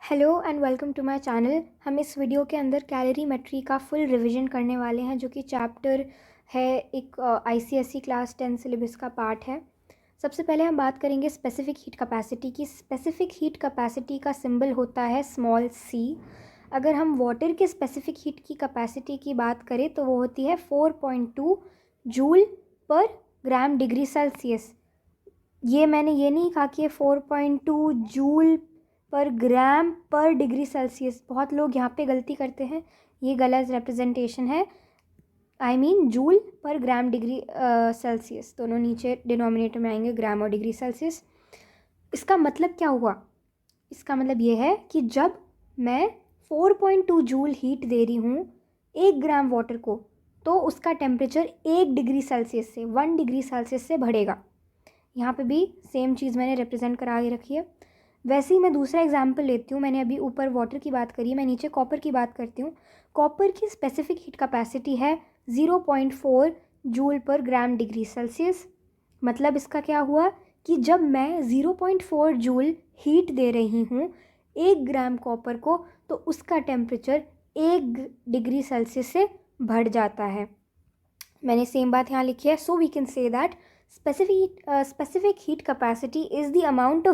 Hello and welcome to my channel. हम इस video के अंदर कैलोरीमेट्री का फुल रिवीजन करने वाले हैं, जो कि चैप्टर है एक आईसीएसई क्लास 10 सिलेबस का पार्ट है। सबसे पहले हम बात करेंगे स्पेसिफिक हीट कैपेसिटी की। स्पेसिफिक हीट कैपेसिटी का सिंबल होता है स्मॉल सी। अगर हम वाटर के स्पेसिफिक हीट की कैपेसिटी की बात करें तो वो होती है 4.2 joule per gram degree Celsius. ये मैंने ये नहीं कहा कि ये 4.2 जूल पर ग्राम पर डिग्री सेल्सियस। बहुत लोग यहाँ पे गलती करते हैं, ये गलत रिप्रेजेंटेशन है। I mean joule per gram degree Celsius, दोनों नीचे डिनोमिनेटर में आएंगे, ग्राम और डिग्री सेल्सियस। इसका मतलब क्या हुआ? इसका मतलब ये है कि जब मैं 4.2 जूल हीट दे रही हूँ 1 ग्राम वाटर को, तो उसका टेम्परेचर 1 डिग्री सेल्सियस से 1 डिग्री सेल्सियस से बढ़ेगा। यहाँ पे भी सेम चीज़ मैंने रिप्रेजेंट करा के रखी है। वैसे ही मैं दूसरा एग्जाम्पल लेती हूँ। मैंने अभी ऊपर वाटर की बात करी है, मैं नीचे कॉपर की बात करती हूँ। कॉपर की स्पेसिफिक हीट कैपेसिटी है 0.4 joule per gram degree Celsius. मतलब इसका क्या हुआ कि जब मैं 0.4 जूल हीट दे रही हूँ 1 ग्राम कॉपर को, तो उसका टेम्परेचर 1 डिग्री सेल्सियस से बढ़ जाता है। मैंने सेम बात यहाँ लिखी है। So we can say that specific heat capacity is the amount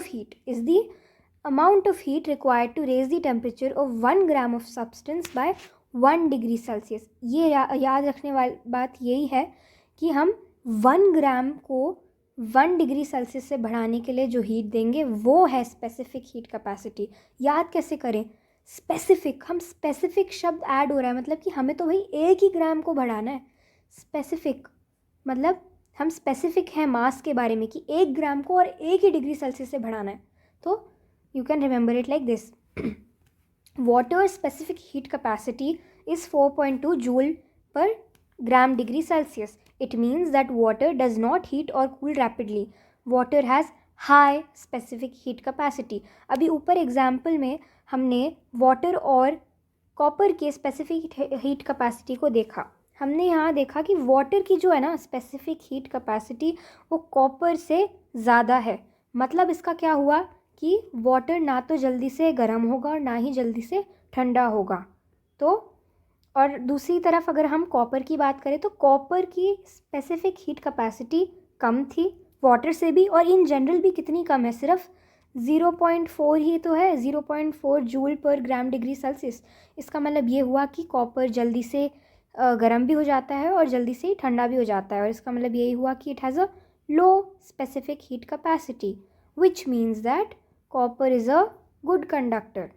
of heat required to raise the temperature of 1 gram of substance by 1 degree Celsius। ये याद रखने वाली बात यही है कि हम 1 ग्राम को 1 डिग्री सेल्सियस से बढ़ाने के लिए जो हीट देंगे वो है स्पेसिफिक हीट कैपेसिटी। याद कैसे करें? स्पेसिफिक, हम स्पेसिफिक शब्द ऐड हो रहा है, मतलब कि हमें तो भाई 1 ही ग्राम को बढ़ाना है। स्पेसिफिक मतलब हम स्पेसिफिक हैं मास के बारे में कि 1 ग्राम को और 1 ही डिग्री सेल्सियस से बढ़ाना है। तो you can remember it like this. Water specific heat capacity is 4.2 joule per gram degree Celsius. It means that water does not heat और cool rapidly. Water has high specific heat capacity. अभी ऊपर example में हमने water और copper के specific heat capacity को देखा। हमने यहाँ देखा कि वाटर की जो है ना स्पेसिफिक हीट कैपेसिटी, वो कॉपर से ज़्यादा है। मतलब इसका क्या हुआ कि वाटर ना तो जल्दी से गर्म होगा और ना ही जल्दी से ठंडा होगा। तो और दूसरी तरफ अगर हम कॉपर की बात करें तो कॉपर की स्पेसिफिक हीट कैपेसिटी कम थी वाटर से भी, और इन जनरल भी कितनी कम है, सिर्फ 0.4 ही तो है, 0.4 joule per gram degree Celsius. इसका मतलब ये हुआ कि कॉपर जल्दी से गर्म भी हो जाता है और जल्दी से ही ठंडा भी हो जाता है, और इसका मतलब यही हुआ कि it has a low specific heat capacity, which means that copper is a good conductor.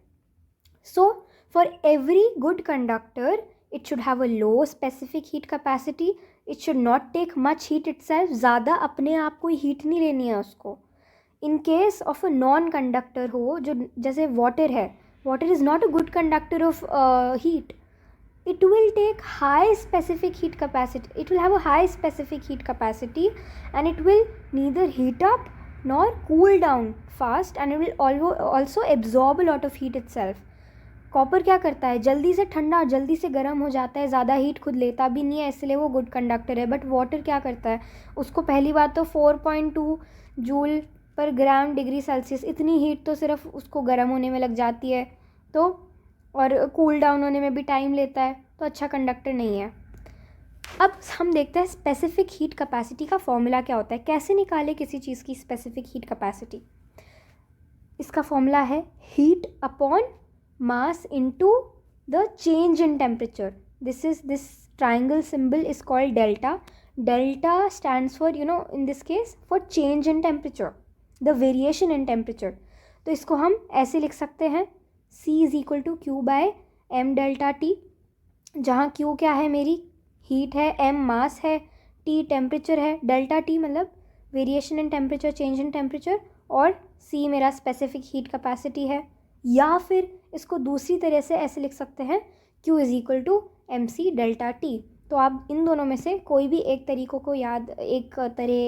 So for every good conductor it should have a low specific heat capacity. It should not take much heat itself. ज़्यादा अपने आप को heat नहीं लेनी है उसको। In case of a non conductor हो, जो जैसे वाटर है, water is not a good conductor of heat. It will take high specific heat capacity. It will have a high specific heat capacity and it will neither heat up nor cool down fast, and it will also absorb a lot of heat itself. Copper क्या करता है? जल्दी से ठंडा, जल्दी से गर्म हो जाता है, ज़्यादा हीट खुद लेता भी नहीं है, इसलिए वो गुड कंडक्टर है। बट वाटर क्या करता है? उसको पहली बात तो 4.2 joule per gram degree Celsius, इतनी हीट तो सिर्फ उसको गर्म होने में लग जाती है, तो और कूल डाउन होने में भी टाइम लेता है, तो अच्छा कंडक्टर नहीं है। अब हम देखते हैं स्पेसिफिक हीट कैपेसिटी का फॉर्मूला क्या होता है, कैसे निकाले किसी चीज़ की स्पेसिफिक हीट कैपेसिटी। इसका फॉर्मूला है heat upon mass into the change in temperature. This triangle symbol is called delta. Delta stands for, in this case, for change in temperature, the variation in temperature. तो इसको हम ऐसे लिख सकते हैं, C is equal to Q by M delta T, जहाँ Q क्या है, मेरी हीट है, M मास है, T टेम्परेचर है, डेल्टा टी मतलब variation in temperature, change in temperature, और C मेरा स्पेसिफिक हीट कैपेसिटी है। या फिर इसको दूसरी तरह से ऐसे लिख सकते हैं, Q is equal to M C delta T. तो आप इन दोनों में से कोई भी एक तरह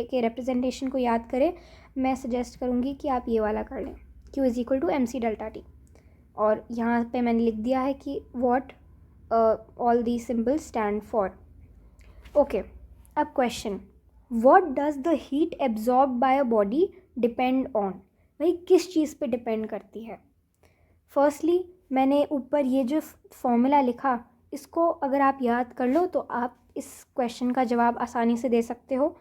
के रिप्रेजेंटेशन को याद करें। मैं सजेस्ट करूँगी कि आप ये वाला कर लें, Q is equal to M C delta T. और यहाँ पे मैंने लिख दिया है कि what all the symbols stand for. Okay, अब question, what does the heat absorb by a body depend on. भाई किस चीज़ पे डिपेंड करती है? फर्स्टली मैंने ऊपर ये जो फॉर्मूला लिखा, इसको अगर आप याद कर लो तो आप इस क्वेश्चन का जवाब आसानी से दे सकते हो।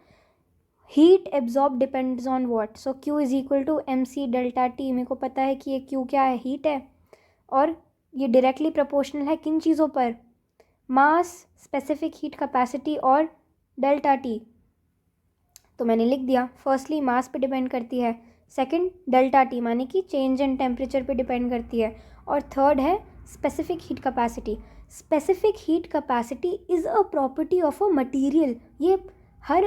Heat absorb depends on what, so Q is equal to MC delta T। मेरे को पता है कि ये Q क्या है, हीट है, और ये डायरेक्टली प्रोपोर्शनल है किन चीज़ों पर, मास, स्पेसिफिक हीट कैपेसिटी और डेल्टा T। तो मैंने लिख दिया, फर्स्टली मास पे डिपेंड करती है, सेकंड डेल्टा T माने कि चेंज इन टेम्परेचर पे डिपेंड करती है, और थर्ड है specific heat capacity. Specific heat capacity is a property of a material. ये हर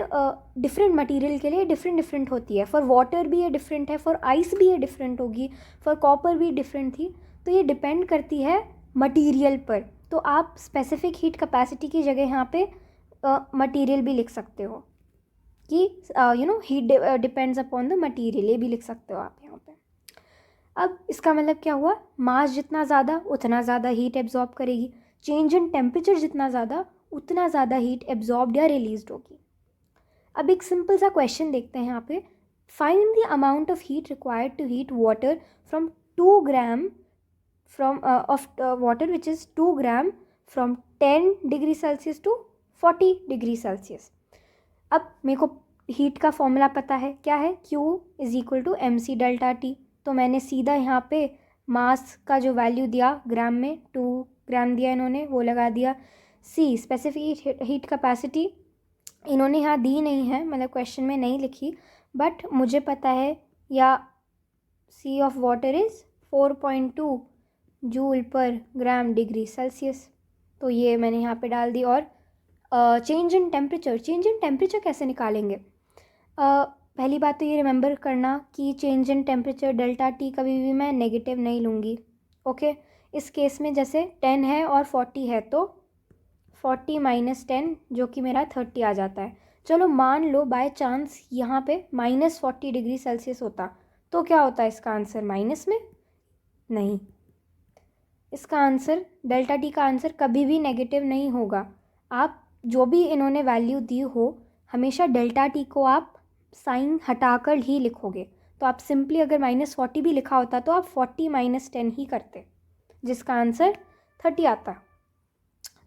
डिफरेंट मटेरियल के लिए डिफरेंट होती है। फॉर वाटर भी ये डिफरेंट है, फॉर आइस भी ये डिफरेंट होगी, फॉर कॉपर भी डिफरेंट थी। तो ये डिपेंड करती है मटेरियल पर। तो आप स्पेसिफिक हीट कैपेसिटी की जगह यहाँ पे मटेरियल भी लिख सकते हो कि heat depends upon the material, ये भी लिख सकते हो आप यहाँ पे। अब इसका मतलब क्या हुआ, मास जितना ज़्यादा उतना ज़्यादा हीट एब्जॉर्ब करेगी, चेंज इन टेम्परेचर जितना ज़्यादा उतना ज़्यादा हीट एब्जॉर्ब्ड या रिलीज्ड होगी। अब एक सिंपल सा क्वेश्चन देखते हैं यहाँ पे, find the amount of heat required to heat water from 2 gram from of water which is 2 gram from 10 degree Celsius to 40 degree Celsius. अब मेरे को हीट का फॉर्मूला पता है, क्या है, Q is equal to MC delta T। तो मैंने सीधा यहाँ पे मास का जो वैल्यू दिया ग्राम में, 2 ग्राम दिया इन्होंने, वो लगा दिया। C स्पेसिफिक हीट कैपेसिटी इन्होंने यहाँ दी नहीं है, मतलब क्वेश्चन में नहीं लिखी, बट मुझे पता है, या C of water is 4.2 joule per gram degree Celsius. तो ये मैंने यहाँ पे डाल दी। और चेंज इन टेम्परेचर कैसे निकालेंगे? पहली बात तो ये रिमेंबर करना कि change in temperature delta T कभी भी मैं नेगेटिव नहीं लूँगी। ओके, इस केस में जैसे 10 है और 40 है तो 40 माइनस 10 जो कि मेरा 30 आ जाता है। चलो मान लो बाय चांस यहाँ पे -40 डिग्री सेल्सियस होता, तो क्या होता इसका आंसर, माइनस में? नहीं, इसका आंसर डेल्टा T का आंसर कभी भी नेगेटिव नहीं होगा। आप जो भी इन्होंने वैल्यू दी हो, हमेशा डेल्टा T को आप साइन हटाकर ही लिखोगे। तो आप सिंपली अगर -40 भी लिखा होता तो आप 40 माइनस 10 ही करते, जिसका आंसर 30 आता।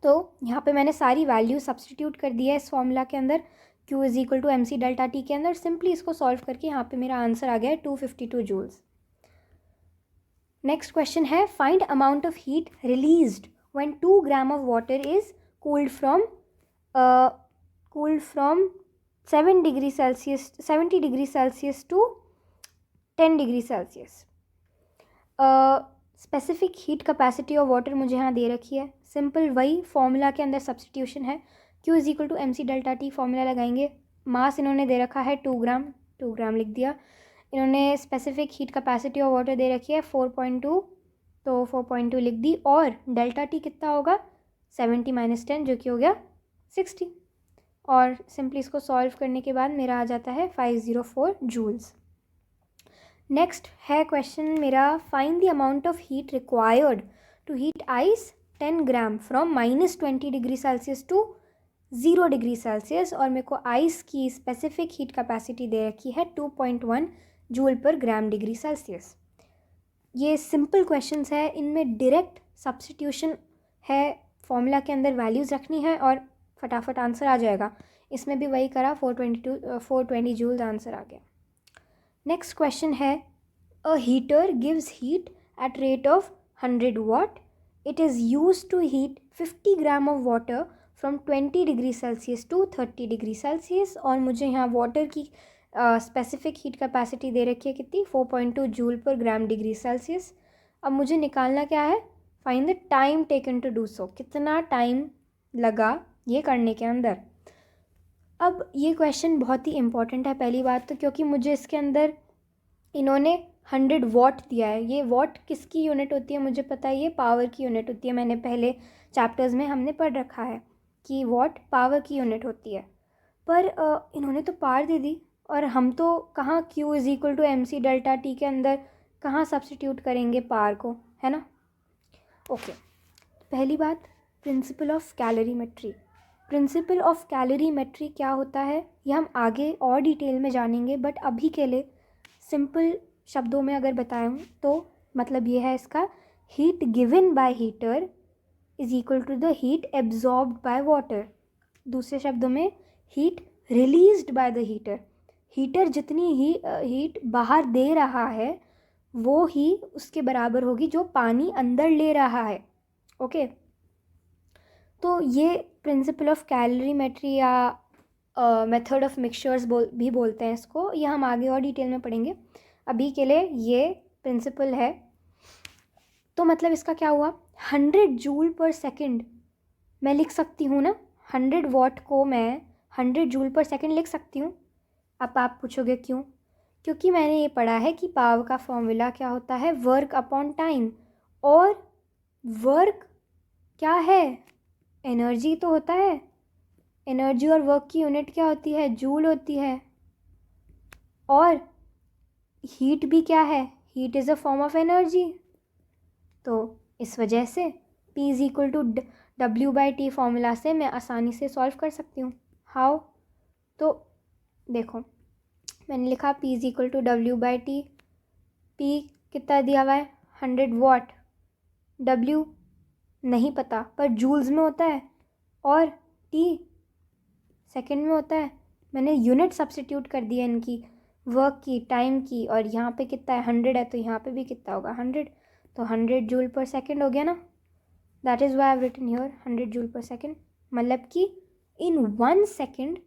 तो यहाँ पे मैंने सारी वैल्यू सब्सटीट्यूट कर दिया है इस फॉर्मूला के अंदर, Q is equal to MC delta T के अंदर। सिंपली इसको सॉल्व करके यहाँ पे मेरा आंसर आ गया है 252 जूल्स। नेक्स्ट क्वेश्चन है, find amount of heat released when 2 gram of water is cooled from 70 degree Celsius to 10 degree Celsius. Specific heat capacity of water मुझे यहाँ दे रखी है, सिंपल वही फॉर्मूला के अंदर सब्सटीट्यूशन है। Q is equal to MC delta T formula लगाएंगे। मास इन्होंने दे रखा है 2 ग्राम लिख दिया। इन्होंने specific heat capacity of water दे रखी है 4.2, तो 4.2 लिख दी। और डेल्टा T कितना होगा, 70 माइनस 10 जो कि हो गया 60। और सिंपली इसको सॉल्व करने के बाद मेरा आ जाता है 504 जूल्स। नेक्स्ट है क्वेश्चन मेरा, find the amount of heat required to heat ice 10 gram from -20 degree Celsius to 0 degree Celsius. और मेरे को आइस की स्पेसिफिक हीट कैपेसिटी दे रखी है 2.1 joule per gram degree Celsius. ये सिंपल क्वेश्चंस है, इनमें डायरेक्ट सब्स्टिट्यूशन है, फॉर्मूला के अंदर वैल्यूज़ रखनी है और फटाफट आंसर आ जाएगा। इसमें भी वही करा, 420 जूल्स आंसर आ गया। नेक्स्ट क्वेश्चन है, a heater gives heat at rate of 100 watt, it is used to heat 50 gram of water from 20 degree Celsius to 30 degree Celsius. और मुझे यहाँ वाटर की स्पेसिफिक हीट कैपेसिटी दे रखी है कितनी, 4.2 joule per gram degree Celsius. अब मुझे निकालना क्या है, find the time taken to do so, कितना टाइम लगा ये करने के अंदर। अब ये क्वेश्चन बहुत ही इंपॉर्टेंट है पहली बात तो, क्योंकि मुझे इसके अंदर इन्होंने 100 वॉट दिया है। ये वॉट किसकी यूनिट होती है मुझे पता है, ये पावर की यूनिट होती है। मैंने पहले चैप्टर्स में हमने पढ़ रखा है कि वॉट पावर की यूनिट होती है। पर इन्होंने तो पावर दे दी, और हम तो कहाँ Q is equal to MC delta T के अंदर कहाँ सब्स्टिट्यूट करेंगे पावर को, है ना। ओके, पहली बात, principal of calorimetry. Principal of calorimetry क्या होता है ये हम आगे और डिटेल में जानेंगे, बट अभी के लिए सिंपल शब्दों में अगर बताऊँ तो मतलब ये है इसका, heat given by heater is equal to the heat absorbed by water. दूसरे शब्दों में heat released by the heater, heater जितनी ही हीट बाहर दे रहा है वो ही उसके बराबर होगी जो पानी अंदर ले रहा है। ओके, तो ये प्रिंसिपल ऑफ कैलोरीमेट्री या मेथड ऑफ मिक्सचर्स भी बोलते हैं इसको, ये हम आगे और डिटेल में पढ़ेंगे। अभी के लिए ये प्रिंसिपल है। तो मतलब इसका क्या हुआ, 100 जूल पर सेकंड मैं लिख सकती हूँ ना, 100 वॉट को मैं 100 जूल पर सेकंड लिख सकती हूँ। अब आप पूछोगे क्यों? क्योंकि मैंने ये पढ़ा है कि पावर का फॉर्मूला क्या होता है, वर्क अपॉन टाइम, और वर्क क्या है, एनर्जी तो होता है। एनर्जी और वर्क की यूनिट क्या होती है, जूल होती है। और हीट भी क्या है, heat is a form of energy. तो इस वजह से P is equal to W/T formula से मैं आसानी से सॉल्व कर सकती हूँ। हाउ? तो देखो मैंने लिखा P is equal to W/T। P कितना दिया हुआ है, 100 वॉट। W नहीं पता पर जूल्स में होता है, और T सेकंड में होता है। मैंने यूनिट सब्स्टिट्यूट कर दिया इनकी, वर्क की, टाइम की, और यहाँ पे कितना है, 100 है, तो यहाँ पे भी कितना होगा, 100। तो 100 जूल पर सेकंड हो गया ना। That is why I have written here 100 joule per second. मतलब कि in 1 second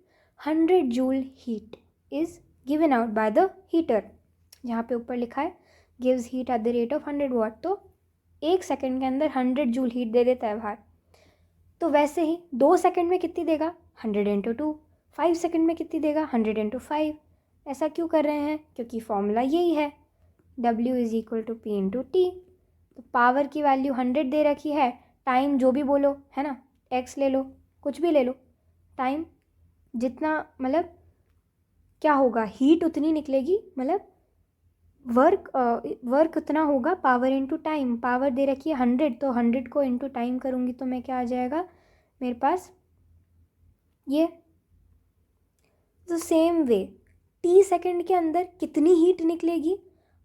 100 joule heat is given out by the heater. यहाँ पे ऊपर लिखा है gives heat at the rate of 100 watt, तो 1 सेकंड के अंदर 100 जूल हीट दे देता है बाहर। तो वैसे ही 2 सेकंड में कितनी देगा, 100 इंटू 2। 5 सेकंड में कितनी देगा, 100 इंटू 5। ऐसा क्यों कर रहे हैं, क्योंकि फॉर्मूला यही है, W is equal to P into T। तो पावर की वैल्यू 100 दे रखी है, टाइम जो भी बोलो है ना, X ले लो, कुछ भी ले लो, टाइम जितना, मतलब क्या होगा, हीट उतनी निकलेगी, मतलब वर्क उतना होगा, पावर इंटू टाइम। पावर दे रखी है 100, तो 100 को इंटू टाइम करूँगी तो मैं क्या आ जाएगा मेरे पास, ये। The same way T second के अंदर कितनी हीट निकलेगी,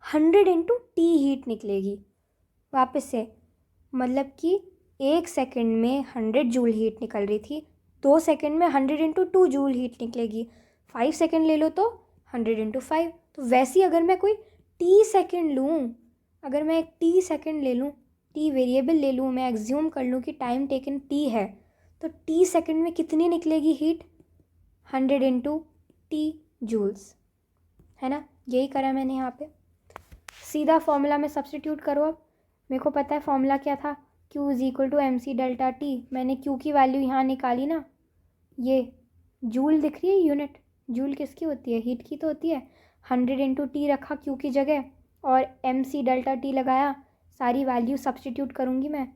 100 इंटू T हीट निकलेगी। वापस से, मतलब कि 1 सेकंड में 100 जूल हीट निकल रही थी, 2 सेकंड में 100 इंटू 2 जूल हीट निकलेगी, 5 सेकंड ले लो तो 100 इंटू 5। तो वैसे ही अगर मैं कोई T सेकंड लूँ, अगर मैं एक T सेकंड ले लूँ, T वेरिएबल ले लूँ, मैं एग्ज्यूम कर लूँ कि टाइम टेकन T है, तो T सेकंड में कितनी निकलेगी हीट, 100 इंटू T जूल्स, है ना। यही करा मैंने यहाँ पे, सीधा फॉर्मूला में सब्स्टिट्यूट करो। अब मेरे को पता है फॉर्मूला क्या था, Q is equal to MC delta T। मैंने Q की वैल्यू यहाँ निकाली ना, ये जूल दिख रही है यूनिट, जूल किसकी होती है, हीट की तो होती है। 100 इंटू T रखा Q की जगह, और MC डेल्टा T लगाया, सारी वैल्यू सब्स्टिट्यूट करूँगी मैं,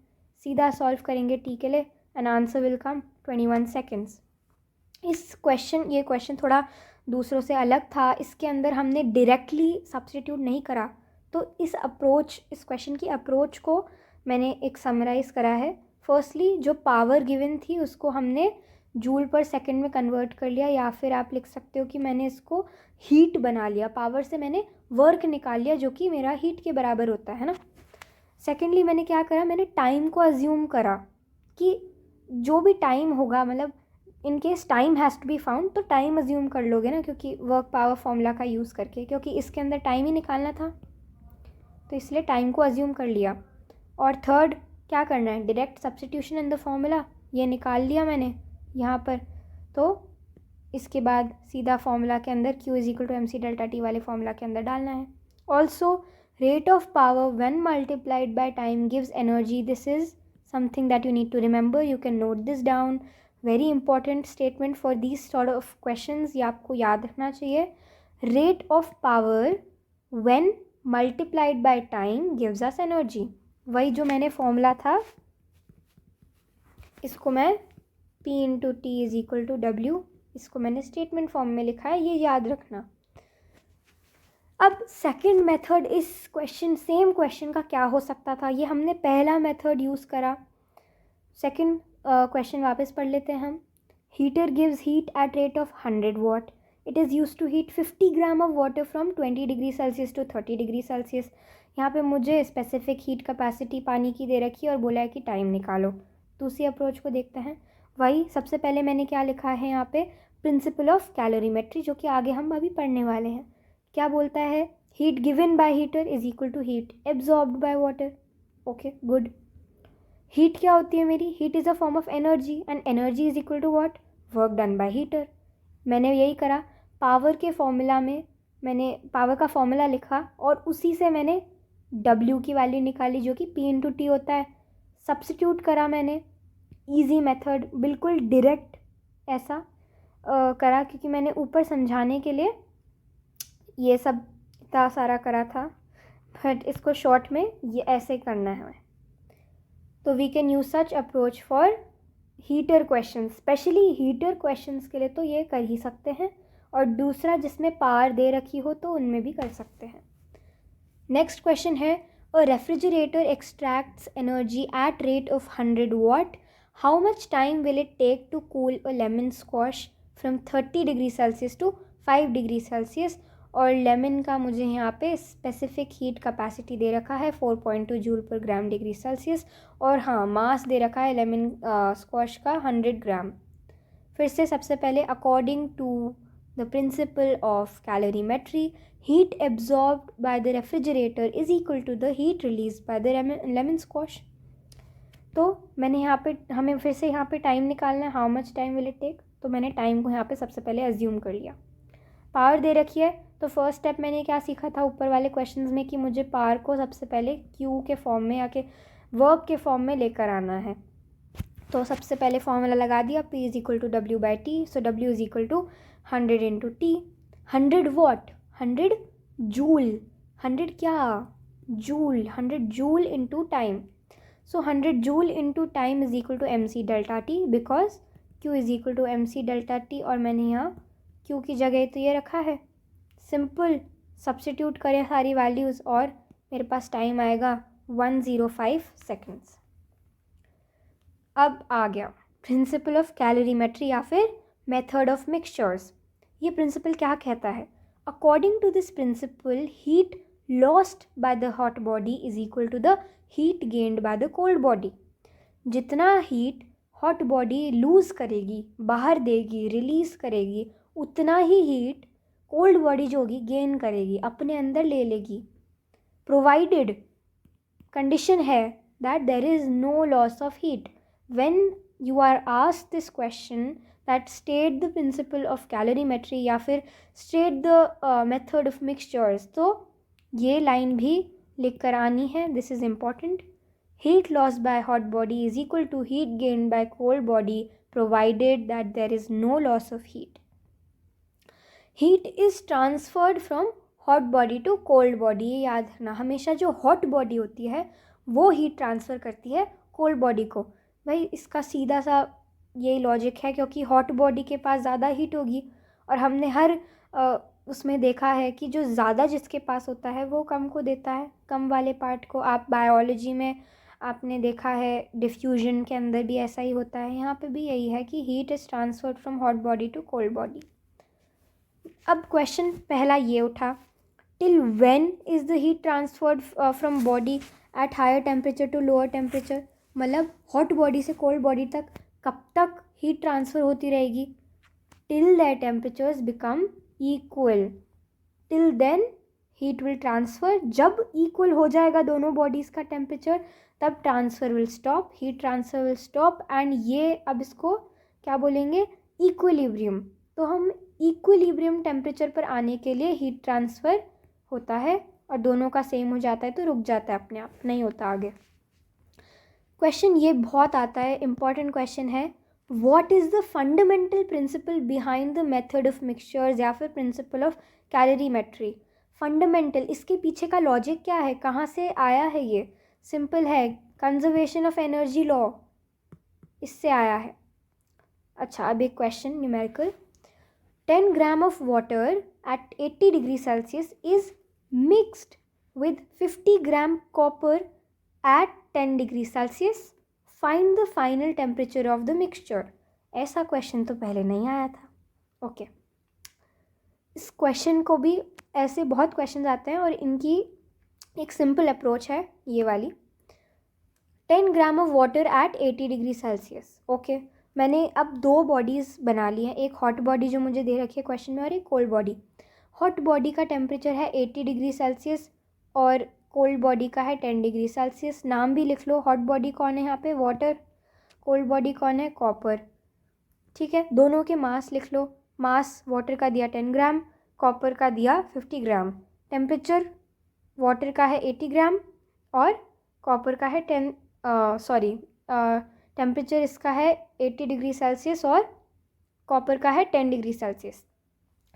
सीधा सॉल्व करेंगे T के लिए, and answer will come 21 seconds. ये क्वेश्चन थोड़ा दूसरों से अलग था, इसके अंदर हमने डायरेक्टली सब्स्टिट्यूट नहीं करा, तो इस क्वेश्चन की अप्रोच को मैंने एक समराइज़ करा है। फर्स्टली जो पावर गिवन थी उसको हमने जूल पर सेकंड में कन्वर्ट कर लिया, या फिर आप लिख सकते हो कि मैंने इसको हीट बना लिया, पावर से मैंने वर्क निकाल लिया जो कि मेरा हीट के बराबर होता है ना। सेकेंडली मैंने क्या करा, मैंने टाइम को अज्यूम करा कि जो भी टाइम होगा, मतलब in case time has to be found, तो टाइम अज्यूम कर लोगे ना, क्योंकि वर्क पावर फॉर्मूला का यूज़ करके, क्योंकि इसके अंदर टाइम ही निकालना था, तो इसलिए टाइम को अज्यूम कर लिया। और थर्ड क्या करना है, direct substitution in the formula, ये निकाल लिया मैंने यहाँ पर, तो इसके बाद सीधा फॉर्मूला के अंदर Q is equal to MC delta T वाले फॉर्मूला के अंदर डालना है। Also rate of power when multiplied by time gives energy. This is something that you need to remember. You can note this down. Very important statement for these sort of questions. ये आपको याद रखना चाहिए. Rate of power when multiplied by time gives us energy. वही जो मैंने formula था, इसको मैं P into T is equal to W, इसको मैंने स्टेटमेंट फॉर्म में लिखा है, ये याद रखना. अब सेकंड मेथड इस सेम क्वेश्चन का क्या हो सकता था, ये हमने पहला मेथड यूज़ करा. सेकंड क्वेश्चन वापस पढ़ लेते हैं हम. Heater gives heat at rate of 100 watt. It is use to heat 50 gram of water from 20 degree Celsius to 30 degree Celsius. यहाँ पे मुझे स्पेसिफिक हीट कैपेसिटी पानी की दे रखी है और बोला है कि टाइम निकालो। दूसरी अप्रोच को देखते हैं। वही सबसे पहले मैंने क्या लिखा है यहाँ पे, प्रिंसिपल ऑफ कैलोरीमेट्री, जो कि आगे हम अभी पढ़ने वाले हैं। क्या बोलता है, heat given by heater is equal to heat absorbed by water. Okay good. Heat क्या होती है मेरी, heat is a form of energy and energy is equal to what, work done by heater. मैंने यही करा, पावर के formula में मैंने पावर का फॉर्मूला लिखा और उसी से मैंने W की वैल्यू निकाली जो कि P/T होता है। सब्स्टिट्यूट करा मैंने, इजी मेथड, बिल्कुल डायरेक्ट ऐसा करा, क्योंकि मैंने ऊपर समझाने के लिए ये सब इतना सारा करा था, बट इसको शॉर्ट में ये ऐसे करना है। तो we can use such approach for heater question, specially heater questions के लिए तो ये कर ही सकते हैं, और दूसरा जिसमें पावर दे रखी हो तो उनमें भी कर सकते हैं। नेक्स्ट क्वेश्चन है, a refrigerator extracts energy at rate of 100 watt, how much time will it take to cool a lemon squash फ्रॉम 30 degree Celsius to 5 degree Celsius. और लेमन का मुझे यहाँ पे स्पेसिफिक हीट कैपेसिटी दे रखा है 4.2 joule per gram degree Celsius, और हाँ मास दे रखा है लेमन स्क्वॉश का 100 ग्राम। फिर से सबसे पहले, according to the principle of calorimetry, heat absorbed by the refrigerator is equal to the heat release by the lemon squash. तो मैंने यहाँ पे, हमें फिर से यहाँ पे टाइम निकालना है, how much time will it take, तो मैंने टाइम को यहाँ पे सबसे पहले अज्यूम कर लिया। पावर दे रखी है, तो फर्स्ट स्टेप मैंने क्या सीखा था ऊपर वाले क्वेश्चंस में कि मुझे पावर को सबसे पहले क्यू के फॉर्म में या के वर्क के फॉर्म में लेकर आना है। तो सबसे पहले फॉर्मूला लगा दिया, P is equal to W by T, so W is equal to 100 into T. 100 watt, 100 joule, 100 क्या, joule, 100 joule into time. So 100 joule into time is equal to MC delta T, because Q is equal to MC delta T, और मैंने यहाँ Q की जगह तो ये रखा है। सिंपल सब्स्टिट्यूट करें सारी वैल्यूज़ और मेरे पास टाइम आएगा 105 सेकेंड्स। अब आ गया प्रिंसिपल ऑफ कैलोरीमेट्री या फिर मेथड ऑफ मिक्सचर्स। ये प्रिंसिपल क्या कहता है, according to this principle heat lost by the hot body is equal to the heat gained by the cold body. जितना हीट हॉट बॉडी लूज़ करेगी, बाहर देगी, रिलीज़ करेगी, उतना ही हीट कोल्ड बॉडी जो होगी गेन करेगी, अपने अंदर ले लेगी, प्रोवाइडेड कंडीशन है that there is no loss of heat. When you are asked this question that state the principle of calorimetry या फिर state the method of mixtures, तो ये लाइन भी लिख कर आनी है, this is important. Heat loss by hot body is equal to heat gain by cold body provided that there is no loss of heat. Heat is transferred from hot body to cold body. ये याद रखना, हमेशा जो hot body होती है वो heat transfer करती है कोल्ड बॉडी को। भाई इसका सीधा सा यही लॉजिक है, क्योंकि हॉट बॉडी के पास ज़्यादा हीट होगी, और हमने हर उसमें देखा है कि जो ज़्यादा जिसके पास होता है वो कम को देता है, कम वाले पार्ट को। आप बायोलॉजी में आपने देखा है, डिफ्यूजन के अंदर भी ऐसा ही होता है, यहाँ पे भी यही है कि heat is transferred from hot body to cold body. अब क्वेश्चन पहला ये उठा, till when is the heat transferred from body at higher temperature to lower temperature. मतलब हॉट बॉडी से कोल्ड बॉडी तक कब तक हीट ट्रांसफ़र होती रहेगी, till their temperatures become equal, till then heat will transfer. जब इक्वल हो जाएगा दोनों बॉडीज़ का टेम्परेचर, तब transfer will stop, heat transfer will stop, and ये अब इसको क्या बोलेंगे, इक्विलिब्रियम। तो हम इक्विलिब्रियम टेम्परेचर पर आने के लिए हीट ट्रांसफ़र होता है, और दोनों का सेम हो जाता है तो रुक जाता है अपने आप, नहीं होता आगे। क्वेश्चन ये बहुत आता है, इम्पॉर्टेंट क्वेश्चन है, what is the fundamental principle behind the method of mixtures या फिर प्रिंसिपल ऑफ कैलोरीमेट्री। फंडामेंटल, इसके पीछे का लॉजिक क्या है, कहाँ से आया है ये, सिंपल है, कंजर्वेशन ऑफ एनर्जी लॉ, इससे आया है। अच्छा, अब एक question numerical, 10 gram of water at 80 degree Celsius is mixed with 50 gram copper at 10 degree Celsius. Find the final temperature of the mixture. ऐसा क्वेश्चन तो पहले नहीं आया था। ओके, इस क्वेश्चन को भी ऐसे बहुत क्वेश्चन आते हैं और इनकी एक सिंपल अप्रोच है ये वाली। 10 gram of water at 80 degree Celsius. Okay, मैंने अब दो बॉडीज़ बना ली हैं, एक हॉट बॉडी जो मुझे दे रखी है क्वेश्चन में और एक कोल्ड बॉडी। हॉट बॉडी का टेम्परेचर है 80 डिग्री सेल्सियस और कोल्ड बॉडी का है 10 डिग्री सेल्सियस। नाम भी लिख लो, हॉट बॉडी कौन है यहाँ पे, वाटर, कोल्ड बॉडी कौन है, कॉपर। ठीक है, दोनों के मास लिख लो। मास वाटर का दिया 10 ग्राम, कॉपर का दिया 50 ग्राम। टेम्परेचर वाटर का है 80 ग्राम और कॉपर का है टेम्परेचर इसका है 80 डिग्री सेल्सियस और कॉपर का है 10 डिग्री सेल्सियस।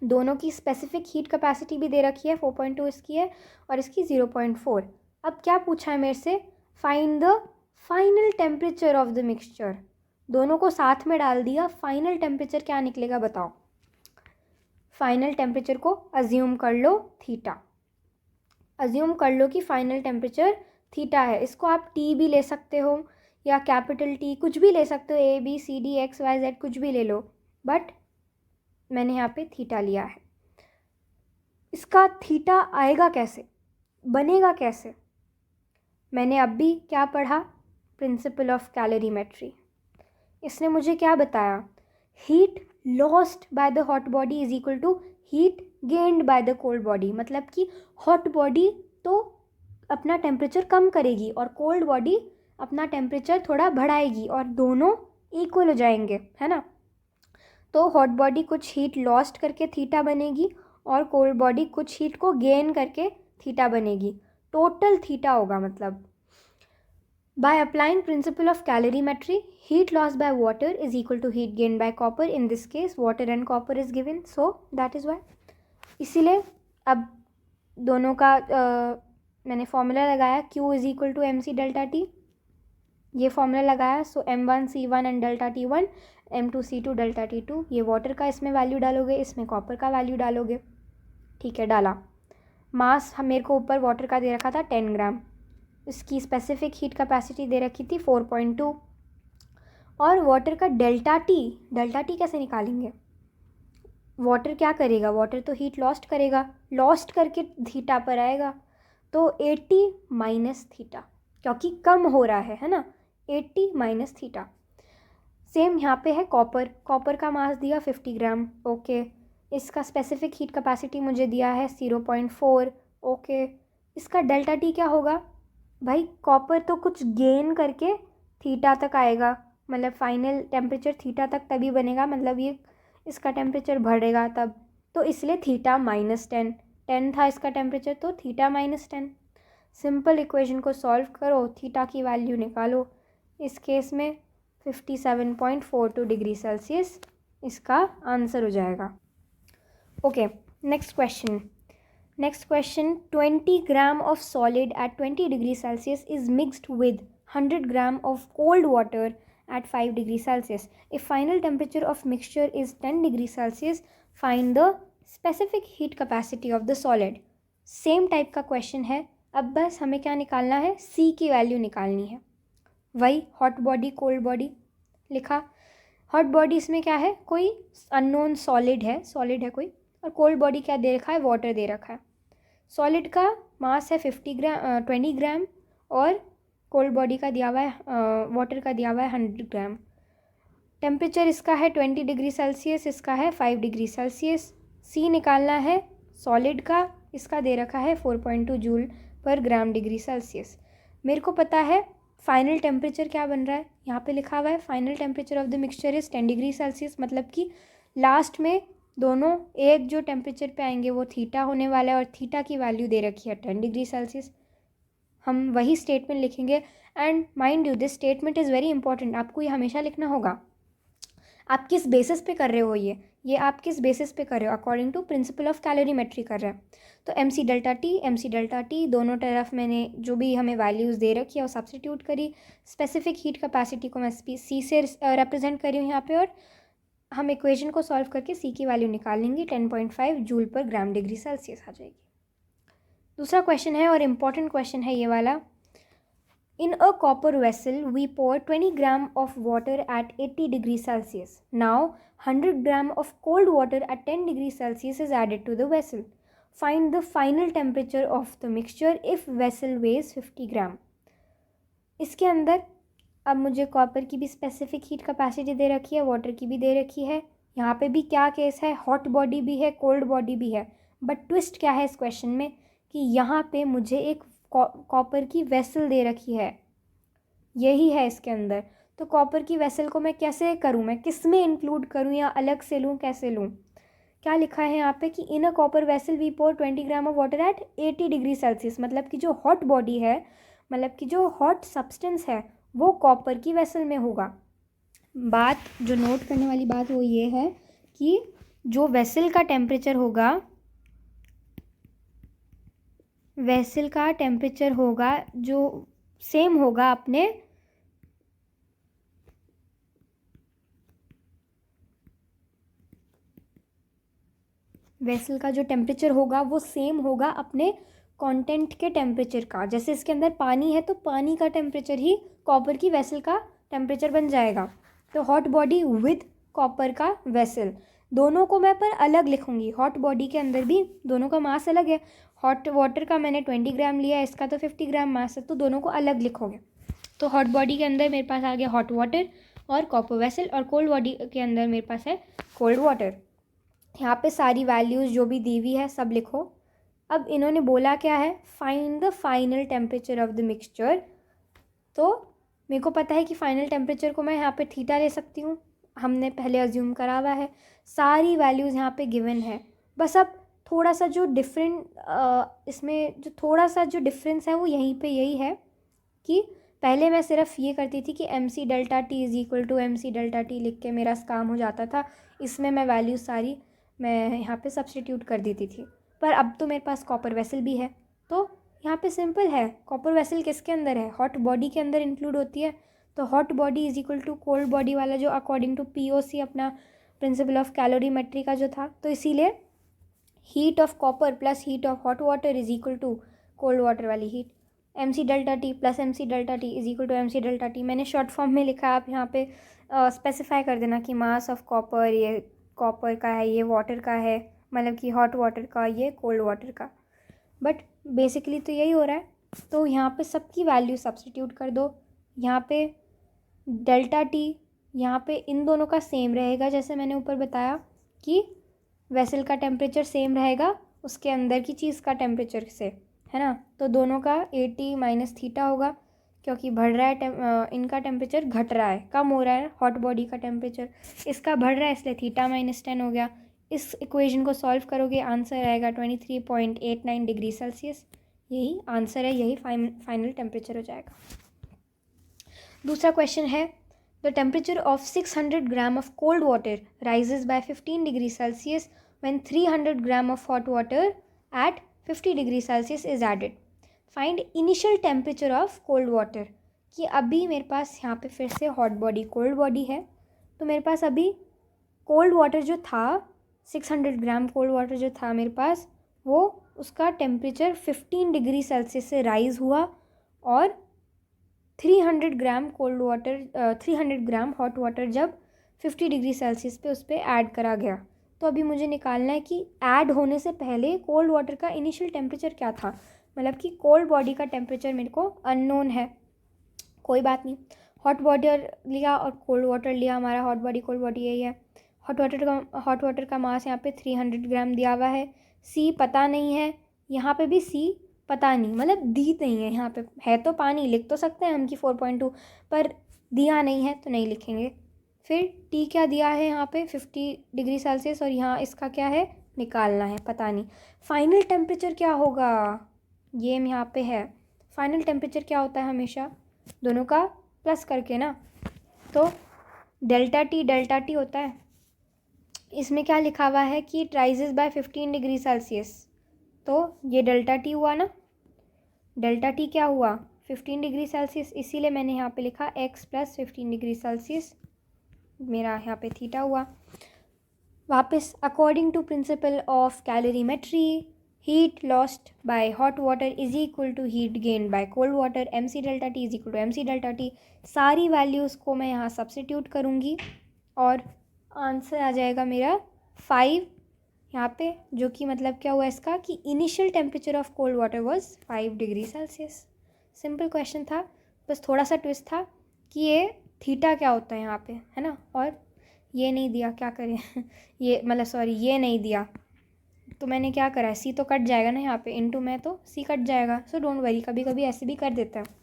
दोनों की स्पेसिफिक हीट कैपेसिटी भी दे रखी है, 4.2 इसकी है और इसकी 0.4। अब क्या पूछा है मेरे से, find the final temperature of the mixture. दोनों को साथ में डाल दिया, फाइनल टेम्परेचर क्या निकलेगा बताओ। फाइनल टेम्परेचर को अज्यूम कर लो थीटा, अज्यूम कर लो कि फाइनल टेम्परेचर थीटा है। इसको आप टी भी ले सकते हो या कैपिटल टी, कुछ भी ले सकते हो, A B C D X Y Z कुछ भी ले लो, बट मैंने यहाँ पे थीटा लिया है। इसका थीटा आएगा कैसे, बनेगा कैसे, मैंने अब भी क्या पढ़ा, प्रिंसिपल ऑफ कैलोरीमेट्री। इसने मुझे क्या बताया, heat lost by the hot body is equal to heat gained by the cold body. मतलब कि हॉट बॉडी तो अपना टेम्परेचर कम करेगी और कोल्ड बॉडी अपना टेम्परेचर थोड़ा बढ़ाएगी और दोनों इक्वल हो जाएंगे, है ना। तो हॉट बॉडी कुछ हीट लॉस्ट करके थीटा बनेगी और कोल्ड बॉडी कुछ हीट को गेन करके थीटा बनेगी, टोटल थीटा होगा। मतलब by applying principle of calorimetry, heat loss by water is equal to heat gained by copper. In this case water and copper is given, so that is why। इसीलिए अब दोनों का मैंने formula लगाया, Q is equal to M C delta T, ये formula लगाया। So M1C1 and delta T1, M2C2 delta T2। ये water का इसमें वैल्यू डालोगे, इसमें कॉपर का वैल्यू डालोगे। ठीक है, डाला। मास हम मेरे को ऊपर वाटर का दे रखा था 10 ग्राम, इसकी स्पेसिफिक हीट कैपेसिटी दे रखी थी 4.2 और वाटर का डेल्टा टी कैसे निकालेंगे। वाटर क्या करेगा, वाटर तो हीट लॉस्ट करेगा, लॉस्ट करके थीटा पर आएगा, तो 80 माइनस थीटा, क्योंकि कम हो रहा है ना, 80 माइनस थीटा। सेम यहाँ पे है कॉपर, कॉपर का मास दिया 50 ग्राम। ओके, इसका स्पेसिफिक हीट कैपेसिटी मुझे दिया है 0.4। ओके, इसका डेल्टा टी क्या होगा भाई, कॉपर तो कुछ गेन करके थीटा तक आएगा, मतलब फाइनल टेम्परेचर थीटा तक तभी बनेगा, मतलब ये इसका टेम्परेचर बढ़ेगा तब, तो इसलिए थीटा -10 था इसका टेम्परेचर, तो थीटा -10। सिंपल इक्वेशन को सॉल्व करो, थीटा की वैल्यू निकालो। इस केस में 57.42 डिग्री सेल्सियस इसका आंसर हो जाएगा। Okay, next question. Next question, 20 gram of solid at 20 degree Celsius is mixed with 100 gram of cold water at 5 degree Celsius. If final temperature of mixture is 10 degree Celsius, find the specific heat capacity of the solid. Same type का question है, अब बस हमें क्या निकालना है, C की value निकालनी है। वही हॉट बॉडी कोल्ड बॉडी लिखा। हॉट बॉडी इसमें क्या है, कोई अननोन सॉलिड है कोई, और कोल्ड बॉडी क्या दे रखा है, वाटर दे रखा है। सॉलिड का मास है 20 ग्राम और कोल्ड बॉडी का दिया हुआ है, वाटर का दिया हुआ है 100 ग्राम। टेम्परेचर इसका है 20 डिग्री सेल्सियस, इसका है 5 डिग्री सेल्सियस। सी निकालना है सॉलिड का, इसका दे रखा है 4.2 joule per gram degree Celsius. मेरे को पता है फाइनल टेम्परेचर क्या बन रहा है, यहाँ पे लिखा हुआ है final temperature of the mixture is 10 degree Celsius, मतलब कि लास्ट में दोनों एक जो टेम्परेचर पे आएंगे वो थीटा होने वाला है और थीटा की वैल्यू दे रखी है 10 डिग्री सेल्सियस। हम वही स्टेटमेंट लिखेंगे and mind you this statement is very important, आपको ये हमेशा लिखना होगा। आप किस बेसिस पे कर रहे हो, ये आप किस बेसिस पे कर रहे हो, according to principle of calorimetry कर रहे हैं। तो एम सी डेल्टा टी दोनों तरफ मैंने जो भी हमें वैल्यूज़ दे रखी है वो सब्स्टिट्यूट करी। स्पेसिफिक हीट कैपेसिटी को मैं सी से रिप्रेजेंट करी हूँ यहाँ पे, और हम इक्वेशन को सॉल्व करके सी की वैल्यू निकाल लेंगे, 10.5 joule per gram degree Celsius आ जाएगी। दूसरा क्वेश्चन है और इम्पॉर्टेंट क्वेश्चन है ये वाला। In a copper vessel, we pour 20 gram of water at 80 degrees Celsius. Now, 100 gram of cold water at 10 degrees Celsius is added to the vessel. Find the final temperature of the mixture if vessel weighs 50 gram. इसके अंदर अब मुझे copper की भी specific heat capacity दे रखी है, water की भी दे रखी है. यहाँ पे भी क्या केस है, हॉट बॉडी भी है, कोल्ड बॉडी भी है. बट ट्विस्ट क्या है इस क्वेश्चन में कि यहाँ पे मुझे एक कॉपर की वेसल दे रखी है, यही है इसके अंदर. तो कॉपर की वेसल को मैं कैसे करूँ, मैं किस में इंक्लूड करूँ या अलग से लूँ, कैसे लूँ. क्या लिखा है यहाँ पे कि in a copper vessel we pour 20 gram of water at 80 degree Celsius. मतलब कि जो हॉट बॉडी है, मतलब कि जो हॉट सब्सटेंस है वो कॉपर की वेसल में होगा. बात जो नोट करने वाली बात वो ये है कि जो वेसल का टेम्परेचर होगा, वेसल का टेम्परेचर होगा जो सेम होगा अपने वेसल का जो टेम्परेचर होगा वो सेम होगा अपने कंटेंट के टेम्परेचर का. जैसे इसके अंदर पानी है तो पानी का टेम्परेचर ही कॉपर की वेसल का टेम्परेचर बन जाएगा. तो हॉट बॉडी विद कॉपर का वेसल, दोनों को मैं पर अलग लिखूंगी. हॉट बॉडी के अंदर भी दोनों का मास अलग है. हॉट वाटर का मैंने 20 ग्राम लिया, इसका तो 50 ग्राम मास है, तो दोनों को अलग लिखोगे. तो हॉट बॉडी के अंदर मेरे पास आ गया हॉट वाटर और कॉपर वेसल, और कोल्ड बॉडी के अंदर मेरे पास है कोल्ड वाटर. यहाँ पे सारी वैल्यूज़ जो भी दी हुई है सब लिखो. अब इन्होंने बोला क्या है, find the final temperature of the mixture. तो मेरे को पता है कि फाइनल टेम्परेचर को मैं यहाँ पे थीटा ले सकती हूँ, हमने पहले अज्यूम करा हुआ है. सारी वैल्यूज़ यहाँ पे गिवन है. बस अब थोड़ा सा जो इसमें जो थोड़ा सा जो डिफरेंस है वो यहीं पे यही है कि पहले मैं सिर्फ ये करती थी कि M C delta T is equal to M C delta T लिख के मेरा काम हो जाता था. इसमें मैं वैल्यूज़ सारी मैं यहाँ पे सब्स्टिट्यूट कर देती थी. पर अब तो मेरे पास कॉपर वेसल भी है, तो यहाँ पे सिंपल है. कॉपर वेसल किसके अंदर है, हॉट बॉडी के अंदर इंक्लूड होती है. तो hot body is equal to cold body वाला जो अकॉर्डिंग टू POC अपना प्रिंसिपल ऑफ कैलोरीमेट्री का जो था, तो इसीलिए heat of copper plus heat of hot water is equal to cold water वाली heat. MC delta t plus MC delta T is equal to MC delta t. मैंने short form में लिखा, आप यहाँ पे स्पेसिफाई कर देना कि मास ऑफ कॉपर ये कॉपर का है, ये वाटर का है, मतलब कि हॉट वाटर का, ये कोल्ड वाटर का. बट बेसिकली तो यही हो रहा है. तो यहाँ पे सबकी वैल्यू सब्स्टिट्यूट कर दो. यहाँ पे डेल्टा टी यहाँ पे इन दोनों का सेम रहेगा, जैसे मैंने ऊपर बताया कि वेसल का टेम्परेचर सेम रहेगा उसके अंदर की चीज़ का टेम्परेचर से, है ना. तो दोनों का 80 माइनस थीटा होगा, क्योंकि बढ़ रहा है इनका टेम्परेचर घट रहा है, कम हो रहा है हॉट बॉडी का टेम्परेचर, इसका बढ़ रहा है, इसलिए थीटा -10 हो गया. इस इक्वेशन को सॉल्व करोगे आंसर आएगा 23.89 डिग्री सेल्सियस. यही आंसर है, यही फाइनल टेम्परेचर हो जाएगा. दूसरा क्वेश्चन है, the temperature of 600 gram of cold water rises by 15 degree Celsius when 300 gram of hot water at 50 degree Celsius is added. Find initial temperature of cold water. कि अभी मेरे पास यहाँ पे फिर से हॉट बॉडी कोल्ड बॉडी है, तो मेरे पास अभी कोल्ड वाटर जो था 600 ग्राम कोल्ड वाटर जो था मेरे पास, वो उसका टेम्परेचर 15 डिग्री सेल्सियस से राइज़ हुआ और 300 ग्राम कोल्ड वाटर 300 ग्राम हॉट वाटर जब 50 डिग्री सेल्सियस पे उस पर ऐड करा गया. तो अभी मुझे निकालना है कि ऐड होने से पहले कोल्ड वाटर का इनिशियल टेम्परेचर क्या था. मतलब कि कोल्ड बॉडी का टेम्परेचर मेरे को अननोन है, कोई बात नहीं. हॉट वाटर लिया और कोल्ड वाटर लिया, हमारा हॉट बॉडी कोल्ड बॉडी यही है. हॉट वाटर का मास यहाँ पे 300 ग्राम दिया हुआ है. C पता नहीं है, यहाँ पे भी C पता नहीं, मतलब दी नहीं है. यहाँ पे है तो पानी, लिख तो सकते हैं हम कि 4.2, पर दिया नहीं है तो नहीं लिखेंगे. फिर T क्या दिया है यहाँ पे 50 डिग्री सेल्सियस, और यहाँ इसका क्या है निकालना है, पता नहीं. फाइनल टेम्परेचर क्या होगा ये यहाँ पे है. फाइनल टेम्परेचर क्या होता है हमेशा दोनों का प्लस करके ना, तो डेल्टा टी होता है. इसमें क्या लिखा हुआ है कि it rises by 15 degree Celsius, तो ये डेल्टा टी हुआ ना. डेल्टा टी क्या हुआ 15 डिग्री सेल्सियस, इसीलिए मैंने यहाँ पे लिखा x प्लस 15 डिग्री सेल्सियस, मेरा यहाँ पे थीटा हुआ. वापस according to principle of calorimetry heat lost by hot water is equal to heat gain by cold water, M C delta T is equal to M C delta T. सारी values को मैं यहाँ substitute करूँगी और answer आ जाएगा मेरा 5 यहाँ पे, जो कि मतलब क्या हुआ इसका कि initial temperature of cold water was 5 degree Celsius. Simple question था, बस थोड़ा सा ट्विस्ट था कि ये थीटा क्या होता है यहाँ पे, है ना। और ये नहीं दिया, क्या करें ये मतलब सॉरी ये नहीं दिया, तो मैंने क्या करा है, सी तो कट जाएगा ना यहाँ पे, इनटू में तो सी कट जाएगा, सो डोंट वरी, कभी कभी ऐसे भी कर देता है।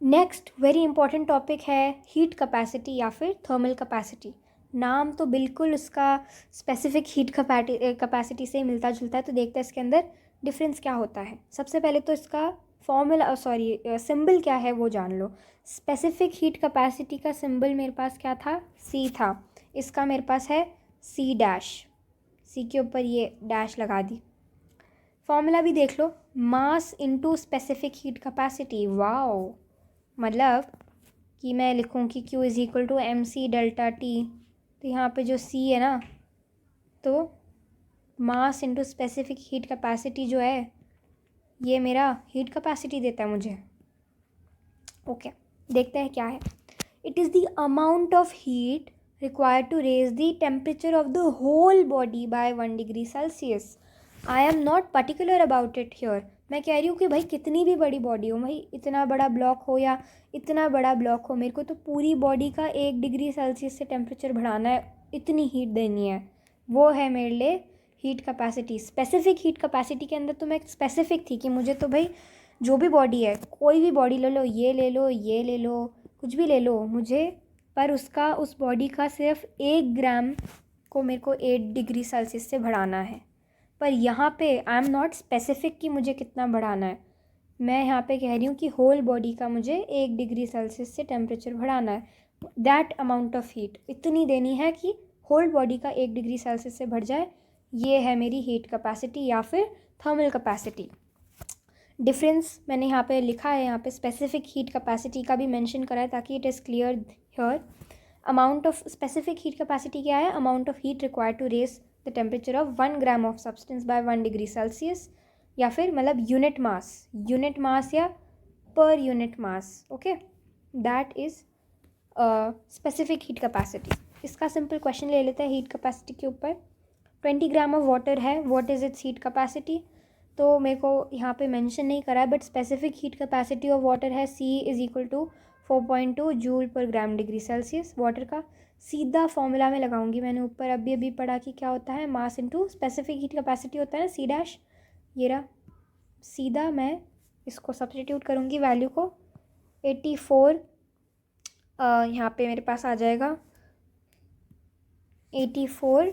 नेक्स्ट वेरी इंपॉर्टेंट टॉपिक है हीट कैपेसिटी या फिर थर्मल कैपेसिटी। नाम तो बिल्कुल उसका स्पेसिफिक हीट कैपेसिटी से मिलता जुलता है, तो देखते हैं इसके अंदर डिफरेंस क्या होता है। सबसे पहले तो इसका फॉर्मूला सिंबल क्या है वो जान लो। स्पेसिफिक हीट कैपेसिटी का सिंबल मेरे पास क्या था, सी था। इसका मेरे पास है सी डैश, सी के ऊपर ये डैश लगा दी। फॉर्मूला भी देख लो, mass into specific heat capacity. Wow, मतलब कि मैं लिखूँ कि Q is equal to M C delta T, तो यहाँ पे जो C है ना, तो mass into specific heat capacity जो है ये मेरा हीट कैपेसिटी देता है मुझे। ओके, देखते हैं क्या है। It is the amount of heat required to raise the temperature of the whole body by 1 degree Celsius. I am not particular about it here. मैं कह रही हूँ कि भाई कितनी भी बड़ी बॉडी हो, भाई इतना बड़ा ब्लॉक हो या इतना बड़ा ब्लॉक हो, मेरे को तो पूरी बॉडी का 1 डिग्री सेल्सियस से टेम्परेचर बढ़ाना है, इतनी हीट देनी है, वो है मेरे लिए heat capacity. Specific heat capacity के अंदर तो मैं स्पेसिफिक थी कि मुझे तो भाई जो भी बॉडी है, कोई भी बॉडी ले लो, ये ले लो, ये ले लो, कुछ भी ले लो मुझे, पर उसका उस बॉडी का सिर्फ 1 ग्राम को मेरे को 8 डिग्री सेल्सियस से बढ़ाना है। पर यहाँ पे आई एम नॉट स्पेसिफिक कि मुझे कितना बढ़ाना है, मैं यहाँ पे कह रही हूँ कि होल बॉडी का मुझे 1 डिग्री सेल्सियस से टेम्परेचर बढ़ाना है। दैट अमाउंट ऑफ हीट इतनी देनी है कि होल बॉडी का 1 डिग्री सेल्सियस से बढ़ जाए, ये है मेरी हीट कैपेसिटी या फिर थर्मल कैपेसिटी। डिफरेंस मैंने यहाँ पे लिखा है, यहाँ पे स्पेसिफिक हीट कैपेसिटी का भी मेंशन करा है ताकि it is clear here. Amount of specific heat capacity क्या है, amount of heat required to raise the temperature of 1 gram of substance by 1 degree Celsius, या फिर मतलब यूनिट मास या per unit mass. Okay, that is specific heat capacity. इसका simple question ले लेते हैं हीट कैपेसिटी के ऊपर। 20 ग्राम ऑफ वाटर है, what is its heat capacity, तो मेरे को यहाँ पे मेंशन नहीं करा है, but specific heat capacity of water है C is equal to 4.2 joule per gram degree Celsius. Water का सीधा फॉर्मूला में लगाऊंगी, मैंने ऊपर अभी पढ़ा कि क्या होता है, मास इनटू स्पेसिफिक हीट कैपेसिटी होता है ना, C डैश, ये रहा। सीधा मैं इसको सब्स्टिट्यूट करूँगी वैल्यू को, 84 यहाँ पे मेरे पास आ जाएगा 84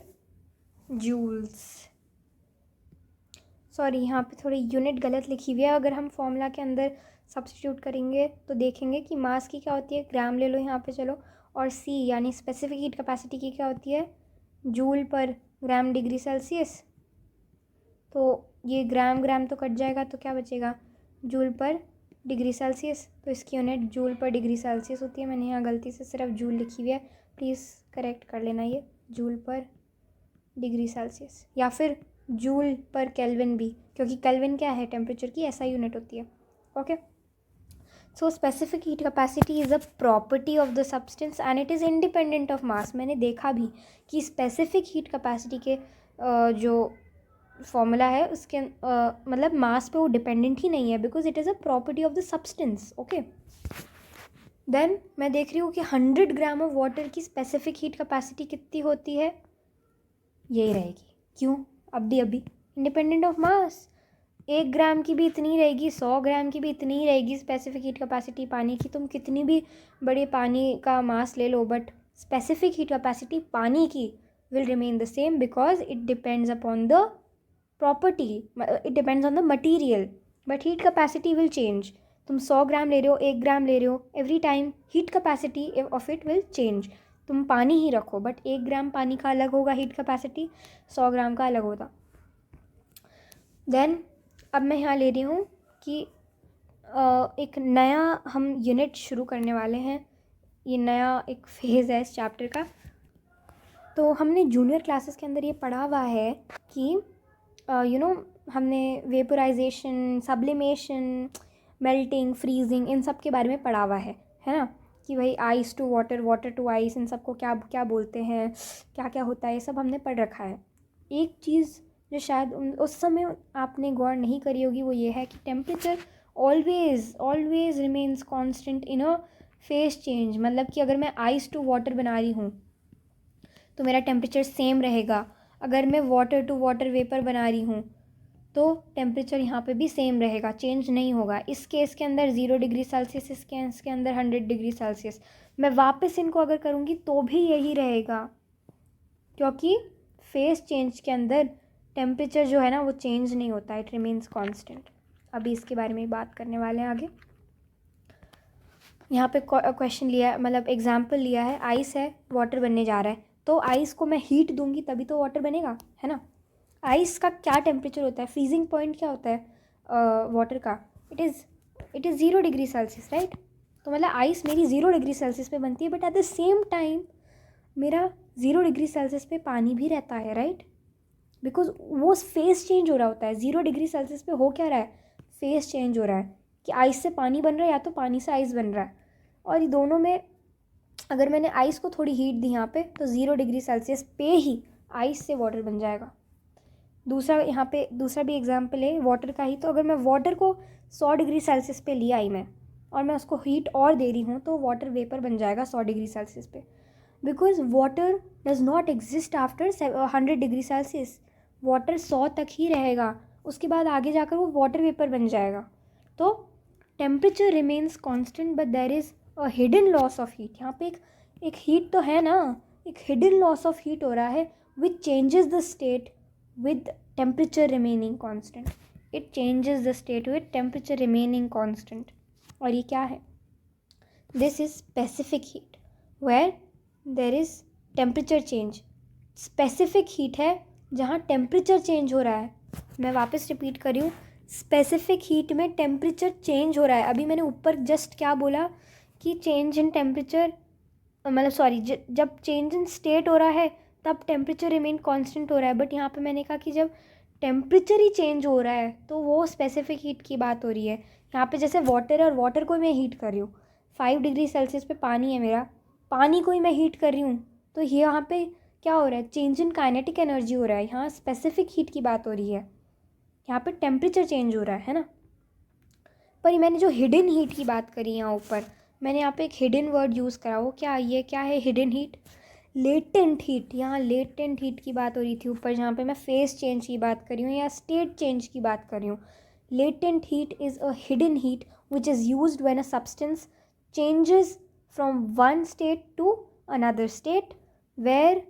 जूल्स। सॉरी, यहाँ पे थोड़ी यूनिट गलत लिखी हुई है, अगर हम फॉर्मूला के अंदर सब्स्टिट्यूट करेंगे तो देखेंगे कि मास की क्या होती है, ग्राम ले लो यहाँ पे चलो, और C यानी स्पेसिफिक हीट कैपेसिटी की क्या होती है, joule per gram degree Celsius. तो ये ग्राम तो कट जाएगा, तो क्या बचेगा, जूल पर डिग्री सेल्सियस, तो इसकी यूनिट जूल पर डिग्री सेल्सियस होती है। मैंने यहाँ गलती से सिर्फ जूल लिखी हुई है, प्लीज़ करेक्ट कर लेना, ये जूल पर डिग्री सेल्सियस या फिर जूल पर केल्विन भी, क्योंकि केल्विन क्या है, टेम्परेचर की ऐसा यूनिट होती है। Okay, so specific heat capacity is a property of the substance and it is independent of mass. मैंने देखा भी कि स्पेसिफिक हीट कैपेसिटी के जो फॉर्मूला है उसके मतलब मास पे वो डिपेंडेंट ही नहीं है, because it is a property of the substance. Okay, then मैं देख रही हूँ कि 100 ग्राम ऑफ वाटर की स्पेसिफिक हीट कैपेसिटी कितनी होती है, यही रहेगी। क्यों, अभी इंडिपेंडेंट ऑफ मास, 1 ग्राम की भी इतनी रहेगी, 100 ग्राम की भी इतनी ही रहेगी स्पेसिफिक हीट कैपेसिटी पानी की। तुम कितनी भी बड़े पानी का मास ले लो, बट स्पेसिफिक हीट कैपेसिटी पानी की will remain the same, because it depends upon the property, it depends on the material, but heat capacity will change. तुम 100 ग्राम ले रहे हो, 1 ग्राम ले रहे हो, every time heat capacity of it will change. तुम पानी ही रखो, बट 1 ग्राम पानी का अलग होगा हीट कैपेसिटी, 100 ग्राम का अलग होगा। देन अब मैं यहाँ ले रही हूँ कि एक नया हम यूनिट शुरू करने वाले हैं, ये नया एक फेज़ है इस चैप्टर का। तो हमने जूनियर क्लासेस के अंदर ये पढ़ा हुआ है कि हमने वेपोराइजेशन, सब्लिमेशन, मेल्टिंग, फ्रीजिंग, इन सब के बारे में पढ़ा हुआ है ना, कि भाई ice to water, water to ice, इन सबको क्या क्या बोलते हैं, क्या क्या होता है, ये सब हमने पढ़ रखा है। एक चीज़ जो शायद उस समय आपने गौर नहीं करी होगी वो ये है कि temperature always remains constant in a phase change. मतलब कि अगर मैं आइस टू वाटर बना रही हूँ तो मेरा टेम्परेचर सेम रहेगा, अगर मैं वाटर टू वाटर वेपर बना रही हूँ तो टेम्परेचर यहाँ पे भी सेम रहेगा, चेंज नहीं होगा। इस केस के अंदर 0 डिग्री सेल्सियस, इस केस के अंदर 100 डिग्री सेल्सियस। मैं वापस इनको अगर करूँगी तो भी यही रहेगा, क्योंकि फेस चेंज के अंदर टेम्परेचर जो है ना वो चेंज नहीं होता, इट रिमेन्स कांस्टेंट। अभी इसके बारे में बात करने वाले हैं आगे। यहाँ पे क्वेश्चन लिया, मतलब एग्जाम्पल लिया है, आइस है, वाटर बनने जा रहा है, तो आइस को मैं हीट दूंगी तभी तो वाटर बनेगा, है ना। आइस का क्या टेम्परेचर होता है, फ्रीजिंग पॉइंट क्या होता है वाटर का, it is 0 degree Celsius, right. तो मतलब आइस मेरी 0 डिग्री सेल्सियस पे बनती है, but at the same time मेरा 0 डिग्री सेल्सियस पे पानी भी रहता है, राइट। बिकॉज वो फेस चेंज हो रहा होता है। 0 डिग्री सेल्सियस पे हो क्या रहा है, फेस चेंज हो रहा है, कि आइस से पानी बन रहा है या तो पानी से आइस बन रहा है। और ये दोनों में अगर मैंने आइस को थोड़ी हीट दी यहाँ पे तो 0 डिग्री सेल्सियस पे ही आइस से वाटर बन जाएगा। दूसरा यहाँ पे दूसरा भी एग्जाम्पल है वाटर का ही। तो अगर मैं वाटर को 100 डिग्री सेल्सियस पे लिया आई मैं, और मैं उसको हीट और दे रही हूँ तो वाटर वेपर बन जाएगा 100 डिग्री सेल्सियस पे। Because water does not exist after 100 degree Celsius. Water 100 तक ही रहेगा, उसके बाद आगे जाकर वो वाटर वेपर बन जाएगा। तो temperature remains constant but there is a hidden loss of heat. यहाँ पे एक हीट तो है ना, एक हिडन लॉस ऑफ हीट हो रहा है विच changes the state with temperature remaining constant. It changes the state with temperature remaining constant. और ये क्या है, this is specific heat where there is temperature change. specific heat है जहाँ temperature change हो रहा है। मैं वापस रिपीट कर रही हूँ, specific heat में temperature change हो रहा है। अभी मैंने ऊपर जस्ट क्या बोला कि change in temperature, मतलब सॉरी, जब चेंज इन स्टेट हो रहा है तब टेम्परेचर रिमेन कांस्टेंट हो रहा है। बट यहाँ पे मैंने कहा कि जब टेम्परेचर ही चेंज हो रहा है तो वो स्पेसिफिक हीट की बात हो रही है। यहाँ पे जैसे वाटर है और वाटर को मैं हीट कर रही हूँ, 5 डिग्री सेल्सियस पे पानी है मेरा, पानी को ही मैं हीट कर रही हूँ, तो ये यहाँ पे क्या हो रहा है, चेंज इन काइनेटिक एनर्जी हो रहा है। यहाँ स्पेसिफिक हीट की बात हो रही है, यहाँ पे टेम्परेचर चेंज हो रहा है ना। पर मैंने जो हिडन हीट की बात करी यहाँ ऊपर, मैंने यहाँ पे एक हिडन वर्ड यूज़ करा, वो क्या, ये क्या है, हिडन हीट, लेटेंट हीट। यहाँ लेटेंट हीट की बात हो रही थी ऊपर, जहाँ पे मैं फेस चेंज की बात कर रही हूँ या स्टेट चेंज की बात कर रही हूँ। Latent heat is a hidden heat which is used when a substance changes from one state to another state. Where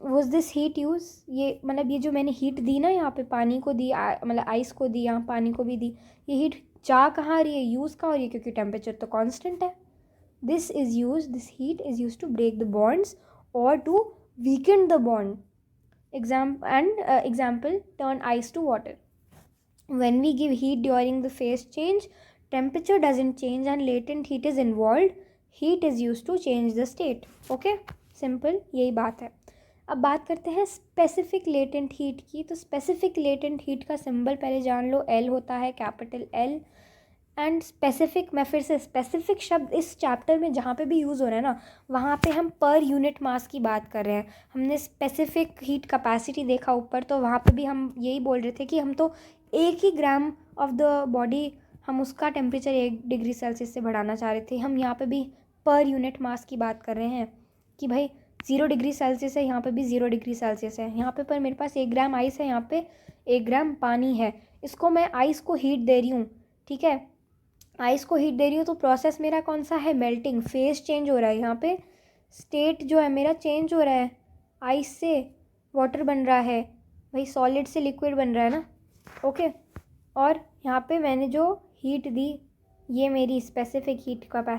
was this heat use, ये मतलब ये जो मैंने हीट दी ना, यहाँ पे पानी को दी, मतलब आइस को दी, यहाँ पानी को भी दी, ये हीट जा कहाँ रही है, यूज़ कहाँ हो रही है, क्योंकि टेम्परेचर तो कांस्टेंट है। this heat is used to break the bonds or to weaken the bond. Example, turn ice to water. When we give heat during the phase change, temperature doesn't change and latent heat is involved. Heat is used to change the state. Okay, simple, यही बात है। अब बात करते हैं specific latent heat की। तो specific latent heat का सिंबल पहले जान लो, L होता है, कैपिटल L। एंड स्पेसिफिक, मैं फिर से स्पेसिफिक शब्द इस चैप्टर में जहाँ पे भी यूज़ हो रहा है ना, वहाँ पे हम पर यूनिट मास की बात कर रहे हैं। हमने स्पेसिफिक हीट कैपेसिटी देखा ऊपर, तो वहाँ पे भी हम यही बोल रहे थे कि हम तो 1 ही ग्राम ऑफ द बॉडी, हम उसका टेम्परेचर 1 डिग्री सेल्सियस से बढ़ाना चाह रहे थे। हम यहाँ पे भी पर यूनिट मास की बात कर रहे हैं कि भाई 0 डिग्री सेल्सियस है, यहाँ पे भी 0 डिग्री सेल्सियस है। यहाँ पे पर मेरे पास 1 ग्राम आइस है, यहाँ पे 1 ग्राम पानी है। इसको मैं आइस को हीट दे रही हूँ, ठीक है, आइस को हीट दे रही हूँ, तो प्रोसेस मेरा कौन सा है, मेल्टिंग, फेस चेंज हो रहा है। यहाँ पे स्टेट जो है मेरा चेंज हो रहा है, आइस से वाटर बन रहा है, भाई सॉलिड से लिक्विड बन रहा है ना। ओके, और यहाँ पे मैंने जो हीट दी, ये मेरी स्पेसिफिक हीट का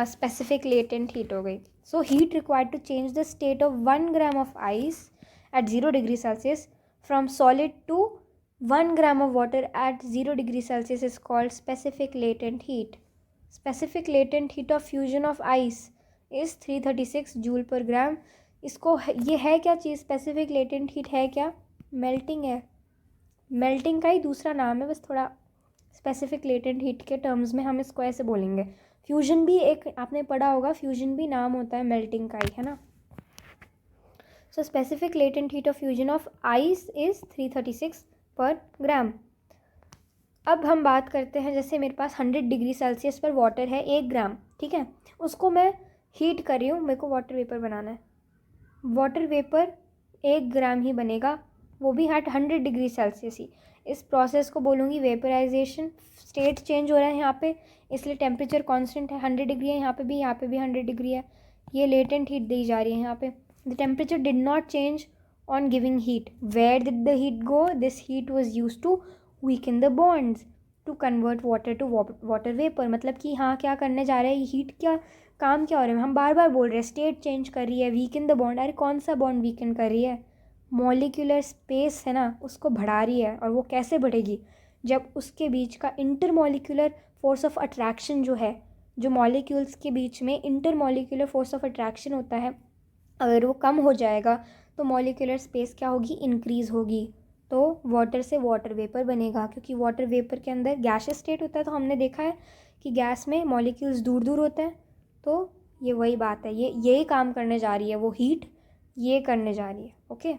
स्पेसिफिक लेटेंट हीट हो गई। So heat required to change the state of 1 gram of ice at 0 degree Celsius from solid to 1 gram of water at 0 degree Celsius is called specific latent heat. Specific latent heat of fusion of ice is 336 joule per gram. इसको ये है क्या चीज़, specific latent heat है क्या, melting है, melting का ही दूसरा नाम है, बस थोड़ा स्पेसिफिक लेटेंट हीट के टर्म्स में हम इसको ऐसे बोलेंगे। फ्यूजन भी एक आपने पढ़ा होगा, फ्यूजन भी नाम होता है मेल्टिंग का ही, है ना। So specific latent heat of fusion of ice is 336 पर ग्राम। अब हम बात करते हैं, जैसे मेरे पास 100 डिग्री सेल्सियस पर वाटर है 1 ग्राम, ठीक है, उसको मैं हीट कर रही हूँ, मेरे को वाटर वेपर बनाना है। वाटर वेपर 1 ग्राम ही बनेगा, वो भी एट 100 डिग्री सेल्सियस ही। इस प्रोसेस को बोलूँगी वेपराइजेशन। स्टेट चेंज हो रहा है यहाँ पे, इसलिए टेम्परेचर कांस्टेंट है, 100 डिग्री है यहाँ पे भी 100 डिग्री है। ये लेटेंट हीट दी जा रही है यहाँ पे। The temperature did not change on giving heat. Where did the heat go? This heat was use to weaken the bonds to convert water to water vapour. मतलब कि हाँ, क्या करने जा रहे हैं हीट, क्या काम क्या हो रहा है, हम बार बार बोल रहे हैं स्टेट चेंज कर रही है, वीकन द बॉन्ड। अरे कौन सा बॉन्ड वीकन कर रही है? मॉलिक्यूलर स्पेस है ना, उसको बढ़ा रही है। और वो कैसे बढ़ेगी? जब उसके बीच का इंटरमॉलिक्यूलर फोर्स ऑफ अट्रैक्शन जो है, जो मॉलिक्यूल्स के बीच में इंटरमॉलिक्यूलर फोर्स ऑफ अट्रैक्शन होता है, अगर वो कम हो जाएगा तो मॉलिक्यूलर स्पेस क्या होगी? इंक्रीज़ होगी। तो वाटर से वाटर वेपर बनेगा, क्योंकि वाटर वेपर के अंदर गैसियस स्टेट होता है। तो हमने देखा है कि गैस में मॉलिक्यूल्स दूर दूर होते हैं। तो ये वही बात है, यही काम करने जा रही है वो हीट, ये करने जा रही है। Okay,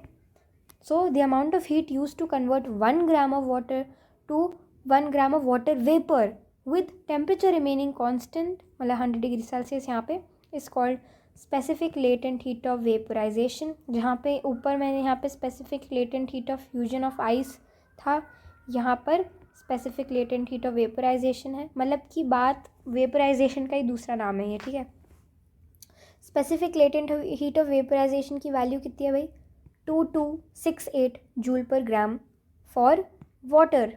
so the amount of heat use to convert 1 gram of water to 1 gram of water vapour with temperature remaining constant, मतलब 100 डिग्री सेल्सियस यहाँ पे, is called specific latent heat of vaporisation. जहाँ पे ऊपर मैंने यहाँ पे specific latent heat of fusion of ice था, यहाँ पर specific latent heat of vaporisation है। मतलब कि बात वेपराइजेशन का ही दूसरा नाम है ये, ठीक है। Specific latent heat of vaporisation की वैल्यू कितनी है भाई? 2268 joule per gram for water.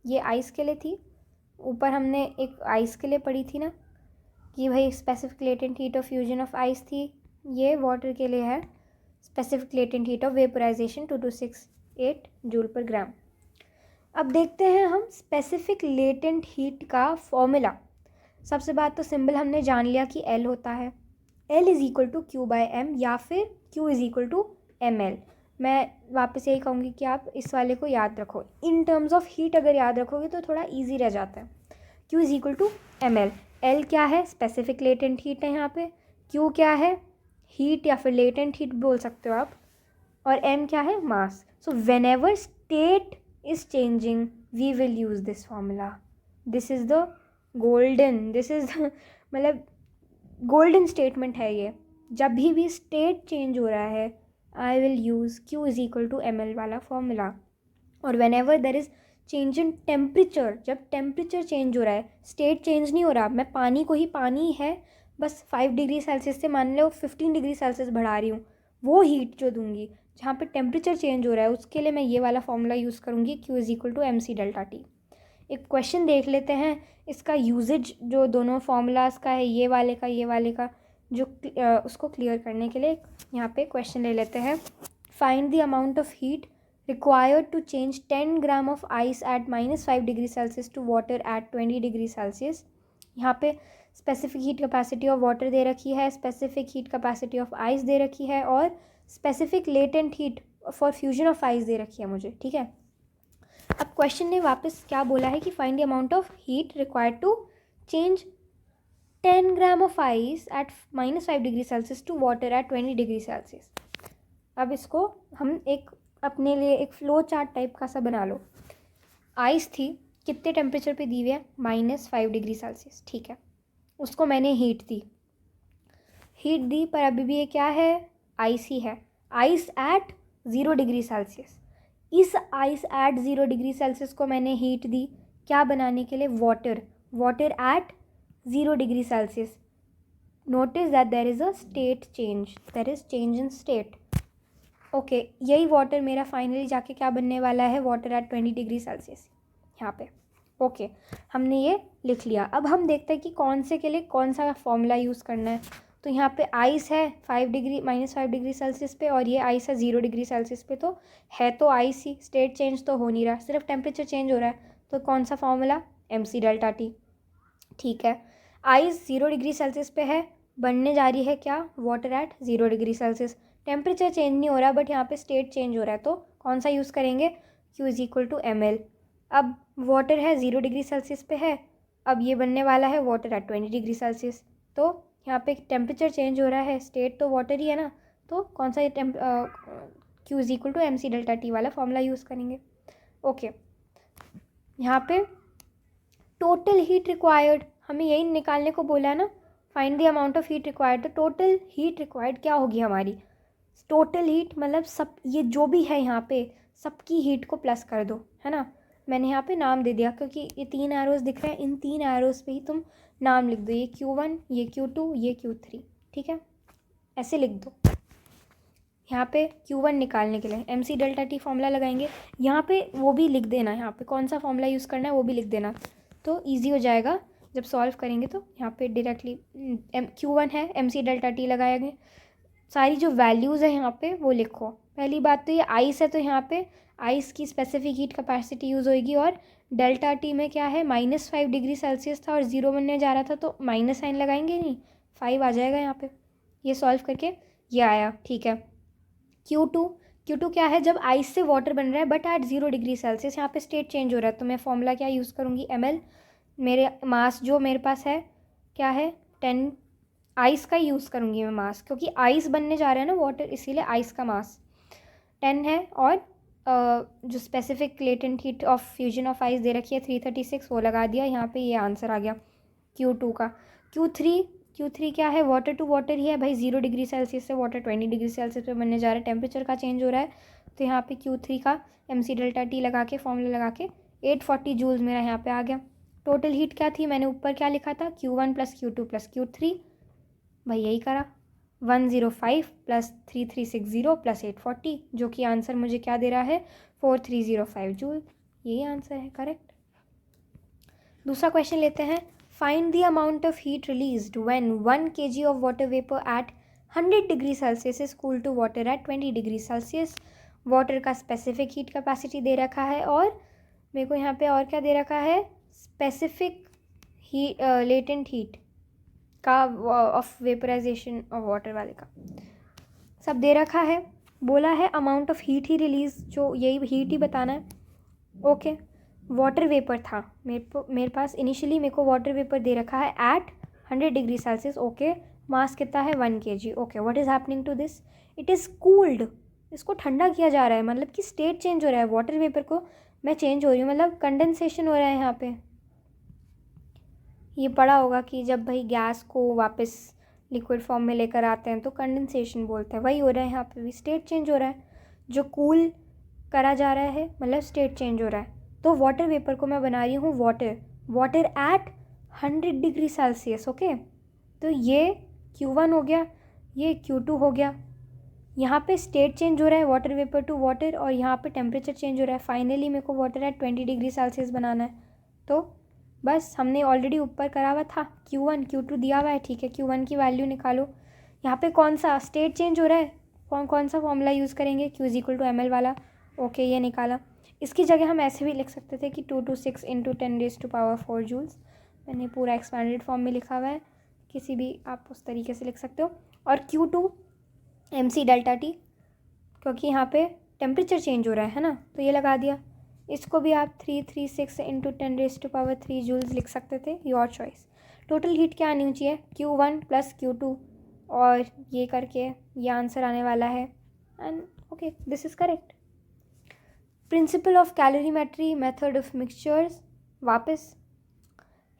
ये आइस के लिए थी, ऊपर हमने एक आइस के लिए पढ़ी थी ना कि भाई specific latent heat of fusion of ice थी, ये वाटर के लिए है specific latent heat of vaporisation 2268 joule per gram. अब देखते हैं हम स्पेसिफिक लेटेंट हीट का फॉर्मूला। सबसे बात तो सिंबल हमने जान लिया कि L होता है, L is equal to Q/m या फिर Q is equal to ml। मैं वापस यही कहूँगी कि आप इस वाले को याद रखो। इन टर्म्स ऑफ हीट अगर याद रखोगे तो थोड़ा ईजी रह जाता है। Q is equal to ml। L क्या है? स्पेसिफिक लेटेंट हीट है यहाँ पे। Q क्या है? हीट या फिर लेटेंट हीट बोल सकते हो आप। और m क्या है? Mass. So whenever state is changing we will use this formula. This is the golden, this is मतलब गोल्डन स्टेटमेंट है ये। जब भी स्टेट चेंज हो रहा है I will use Q is equal to ml वाला फॉर्मूला। और whenever there is change in temperature, जब टेम्परेचर चेंज हो रहा है, स्टेट चेंज नहीं हो रहा, मैं पानी को ही पानी है बस 5 डिग्री सेल्सियस से मान लो 15 डिग्री सेल्सियस बढ़ा रही हूँ, वो हीट जो दूंगी जहाँ पे टेम्परेचर चेंज हो रहा है, उसके लिए मैं ये वाला फॉर्मूला यूज़ करूँगी, Q is equal to MC delta T। एक क्वेश्चन देख लेते हैं इसका यूजेज, जो दोनों फार्मूलाज का है, ये वाले का, जो उसको क्लियर करने के लिए यहाँ पे क्वेश्चन ले लेते हैं। Find the amount of heat required to change 10 gram of ice at -5 degree Celsius to water at 20 degree Celsius. यहाँ पे specific heat capacity of water दे रखी है, specific heat capacity of ice दे रखी है, और specific latent heat for fusion of ice दे रखी है मुझे, ठीक है। अब क्वेश्चन ने वापस क्या बोला है कि find the amount of heat required to change 10 gram of ice at -5 degree Celsius to water at 20 degree Celsius. अब इसको हम एक अपने लिए एक फ्लो चार्ट टाइप का सा बना लो। आइस थी, कितने टेम्परेचर पे दी हुई है? -5 डिग्री सेल्सियस, ठीक है। उसको मैंने हीट दी, पर अभी भी ये क्या है? आइस ही है। Ice at 0 degree Celsius. इस आइस एट 0 डिग्री सेल्सियस को मैंने हीट दी, क्या बनाने के लिए? Water at 0 degree Celsius. Notice that there is a state change, there is change in state. Okay, यही वाटर मेरा फाइनली जाके क्या बनने वाला है? वाटर एट 20 डिग्री सेल्सियस यहाँ पे। ओके, हमने ये लिख लिया। अब हम देखते हैं कि कौन से के लिए कौन सा फॉर्मूला यूज़ करना है। तो यहाँ पे आइस है -5 डिग्री सेल्सियस पे, और ये आइस है 0 डिग्री सेल्सियस पे। तो है तो आइस ही, स्टेट चेंज तो हो नहीं रहा, सिर्फ टेम्परेचर चेंज हो रहा है। तो कौन सा फॉर्मूला? MC डेल्टा T, ठीक है। आइस 0 डिग्री सेल्सियस पे है, बनने जा रही है क्या? Water at 0 degree Celsius. Temperature change नहीं हो रहा, बट यहाँ पे स्टेट चेंज हो रहा है, तो कौन सा यूज़ करेंगे, Q is equal to ml। अब वाटर है 0 डिग्री सेल्सियस पे है, अब ये बनने वाला है वाटर एट 20 डिग्री सेल्सियस। तो यहाँ पे टेम्परेचर चेंज हो रहा है, स्टेट तो वाटर ही है ना, तो कौन सा Q is equal to MC delta T वाला फॉर्मूला यूज़ करेंगे। ओके, यहाँ पे टोटल हीट रिक्वायर्ड हमें यही निकालने को बोला है ना, find the amount of heat required. तो टोटल हीट रिक्वायर्ड क्या होगी हमारी, टोटल हीट मतलब सब ये जो भी है यहाँ पे सबकी हीट को प्लस कर दो, है ना। मैंने यहाँ पे नाम दे दिया क्योंकि ये 3 एरोज़ दिख रहे हैं, इन 3 एरोज़ पे ही तुम नाम लिख दो, ये Q1, ये Q2, ये Q3, ठीक है, ऐसे लिख दो। यहाँ पे Q1 निकालने के लिए MC डेल्टा T फॉर्मूला लगाएंगे, यहाँ पे वो भी लिख देना, यहाँ पे कौन सा फॉर्मूला यूज़ करना है वो भी लिख देना, तो ईजी हो जाएगा जब सॉल्व करेंगे। तो यहाँ पे डायरेक्टली Q1 है, MC डेल्टा T लगाएंगे, सारी जो वैल्यूज़ है यहाँ पे वो लिखो। पहली बात तो ये आइस है, तो यहाँ पे आइस की स्पेसिफिक हीट कैपेसिटी यूज़ होएगी, और डेल्टा टी में क्या है -5 डिग्री सेल्सियस था और 0 बनने जा रहा था, तो माइनस साइन लगाएंगे नहीं, 5 आ जाएगा यहाँ पे। ये सॉल्व करके ये आया, ठीक है। Q2 क्या है, जब आइस से वाटर बन रहा है बट एट 0 डिग्री सेल्सियस, यहाँ पे स्टेट चेंज हो रहा है, तो मैं फॉर्मूला क्या यूज़ करूँगी, ml। मेरे मास जो मेरे पास है क्या है 10, आइस का यूज़ करूँगी मैं मास, क्योंकि आइस बनने जा रहा है ना वाटर, इसीलिए आइस का मास 10 है, और जो specific latent heat of fusion of ice दे रखी है 336, वो लगा दिया यहाँ पे, ये आंसर आ गया Q2 का। Q3 क्या है, वाटर टू वाटर ही है भाई, 0 डिग्री सेल्सियस से वाटर 20 डिग्री सेल्सियस पे बनने जा रहा है, टेम्परेचर का चेंज हो रहा है, तो यहाँ पे Q3 का MC डेल्टा T लगा के फॉर्मूला लगा के 840 जूल्स मेरा यहाँ पे आ गया। टोटल हीट क्या थी, मैंने ऊपर क्या लिखा था, Q1 + Q2 + Q3, भाई यही करा, 105 + 3360 + 840, जो कि आंसर मुझे क्या दे रहा है 4305 जूल, यही आंसर है करेक्ट। दूसरा क्वेश्चन लेते हैं, find the amount of heat released when 1 kg of water vapour at 100 degree Celsius is cool to water at 20 degree Celsius. Water का स्पेसिफिक हीट कैपेसिटी दे रखा है, और मेरे को यहाँ पे और क्या दे रखा है, स्पेसिफिक हीट लेटेंट हीट का ऑफ वेपराइजेशन ऑफ वाटर वाले का सब दे रखा है। बोला है amount of heat he release, जो यही हीट ही बताना है। ओके, वाटर वेपर था मेरे पास इनिशियली, मेरे को वाटर वेपर दे रखा है at 100 degree Celsius. Okay, mass कितना है 1 kg। Okay, what is happening to this, it is cooled, इसको ठंडा किया जा रहा है, मतलब कि स्टेट चेंज हो रहा है, वाटर वेपर को मैं चेंज हो रही हूँ, मतलब कंडेंसेशन हो रहा है यहाँ पे। ये पढ़ा होगा कि जब भाई गैस को वापस लिक्विड फॉर्म में लेकर आते हैं तो कंडेंसेशन बोलते हैं, वही हो रहा है यहाँ पे भी, स्टेट चेंज हो रहा है, जो कूल करा जा रहा है मतलब स्टेट चेंज हो रहा है। तो वाटर वेपर को मैं बना रही हूँ water eight 100 degree Celsius. Okay, तो ये Q1 हो गया, ये Q2 हो गया, यहाँ पे स्टेट चेंज हो रहा है वाटर वेपर टू वाटर, और यहाँ पे टेम्परेचर चेंज हो रहा है। फाइनली मेरे को वाटर एट 20 डिग्री सेल्सियस बनाना है, तो बस हमने ऑलरेडी ऊपर करा हुआ था, Q1 Q2 दिया हुआ है, ठीक है, Q1 की वैल्यू निकालो। यहाँ पे कौन सा स्टेट चेंज हो रहा है, कौन सा फॉर्मूला यूज़ करेंगे, Q = ml वाला। ओके, ये निकाला। इसकी जगह हम ऐसे भी लिख सकते थे कि 226 × 10⁴ जूल्स, मैंने पूरा एक्सपैंडेड फॉर्म में लिखा हुआ है, किसी भी आप उस तरीके से लिख सकते हो। और Q2 MC डेल्टा T, क्योंकि यहाँ पे टेम्परेचर चेंज हो रहा है ना, तो ये लगा दिया। इसको भी आप 336 × 10⁻³ जूल्स लिख सकते थे, योर चॉइस। टोटल हीट क्या आनी चाहिए, Q1 + Q2, और ये करके ये आंसर आने वाला है, and okay, this is correct. Principal of calorimetry, method of mixtures, वापस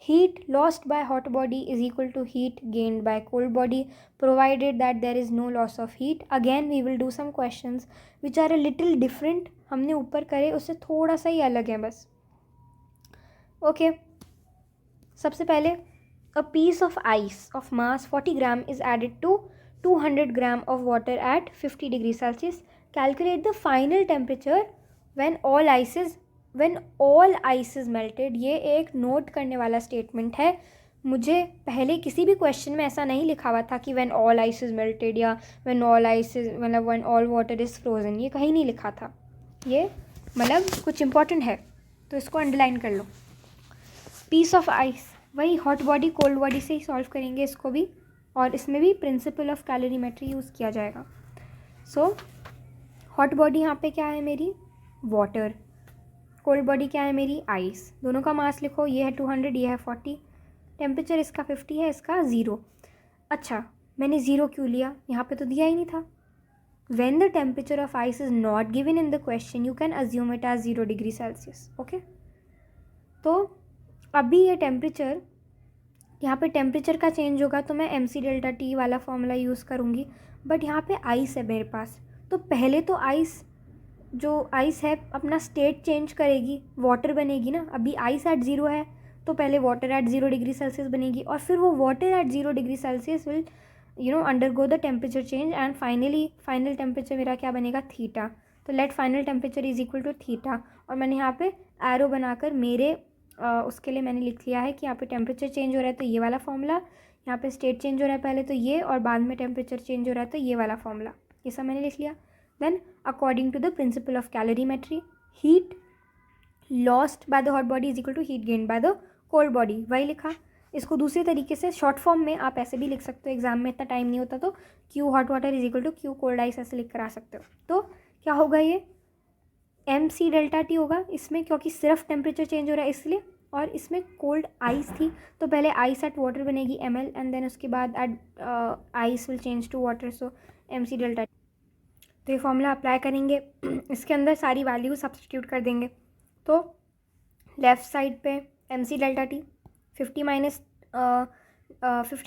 heat lost by hot body is equal to heat gained by cold body, provided that there is no loss of heat. Again we will do some questions which are a little different, हमने ऊपर करे उससे थोड़ा सा ही अलग है बस। Okay, सबसे पहले a piece of ice of mass 40 gram is added to 200 gram of water at 50 degree Celsius. Calculate the final temperature when all ice is melted. ये एक नोट करने वाला स्टेटमेंट है। मुझे पहले किसी भी क्वेश्चन में ऐसा नहीं लिखा हुआ था कि when all ice is melted या when all water is frozen, ये कहीं नहीं लिखा था। ये मतलब कुछ इम्पोर्टेंट है तो इसको अंडरलाइन कर लो। पीस ऑफ आइस, वही हॉट बॉडी कोल्ड बॉडी से ही सॉल्व करेंगे इसको भी, और इसमें भी प्रिंसिपल ऑफ कैलोरीमेट्री यूज़ किया जाएगा। सो हॉट बॉडी यहाँ पे क्या है मेरी, वाटर, कोल्ड बॉडी क्या है मेरी, आइस। दोनों का मास लिखो, ये है 200, ये है 40, टेम्परेचर इसका 50 है, इसका 0। अच्छा, मैंने 0 क्यों लिया, यहाँ पे तो दिया ही नहीं था। When the temperature of ice is not given in the question, you can assume it as 0 degree Celsius. Okay, तो अभी ये टेम्परेचर, यहाँ पे टेम्परेचर का चेंज होगा तो मैं MC डेल्टा T वाला फॉर्मूला यूज़ करूँगी, बट यहाँ पे आइस है मेरे पास, तो पहले तो आइस, जो आइस है अपना स्टेट चेंज करेगी, वाटर बनेगी ना। अभी आइस एट 0 है तो पहले वाटर एट 0 डिग्री सेल्सियस बनेगी, और फिर वो water at 0 degree Celsius will undergo the temperature change, and finally final temperature मेरा क्या बनेगा, थीटा। तो let final temperature is equal to theta, और मैंने यहाँ पे एरो बनाकर मेरे उसके लिए मैंने लिख लिया है कि यहाँ पे टेम्परेचर चेंज हो रहा है तो ये वाला फॉर्मूला, यहाँ पे स्टेट चेंज हो रहा है पहले तो ये, और बाद में टेम्परेचर चेंज हो रहा है तो ये वाला फॉर्मूला, ये सब मैंने लिख लिया। Then according to the principle of calorimetry, heat lost by the hot body is equal to heat gained by the cold body, वही लिखा। इसको दूसरे तरीके से शॉर्ट फॉर्म में आप ऐसे भी लिख सकते हो, एग्जाम में इतना टाइम नहीं होता तो Q hot water is equal to Q cold ice ऐसे लिख कर आ सकते हो। तो क्या होगा, ये MC डेल्टा T होगा इसमें, क्योंकि सिर्फ टेम्परेचर चेंज हो रहा है इसलिए, और इसमें कोल्ड आइस थी तो पहले आइस एट वाटर बनेगी ml, एंड देन उसके बाद at ice will change to water, so MC delta T। तो ये फॉर्मूला अप्लाई करेंगे, इसके अंदर सारी वैल्यू सब्सटीट्यूट कर देंगे, तो लेफ़्ट साइड पे MC delta T 50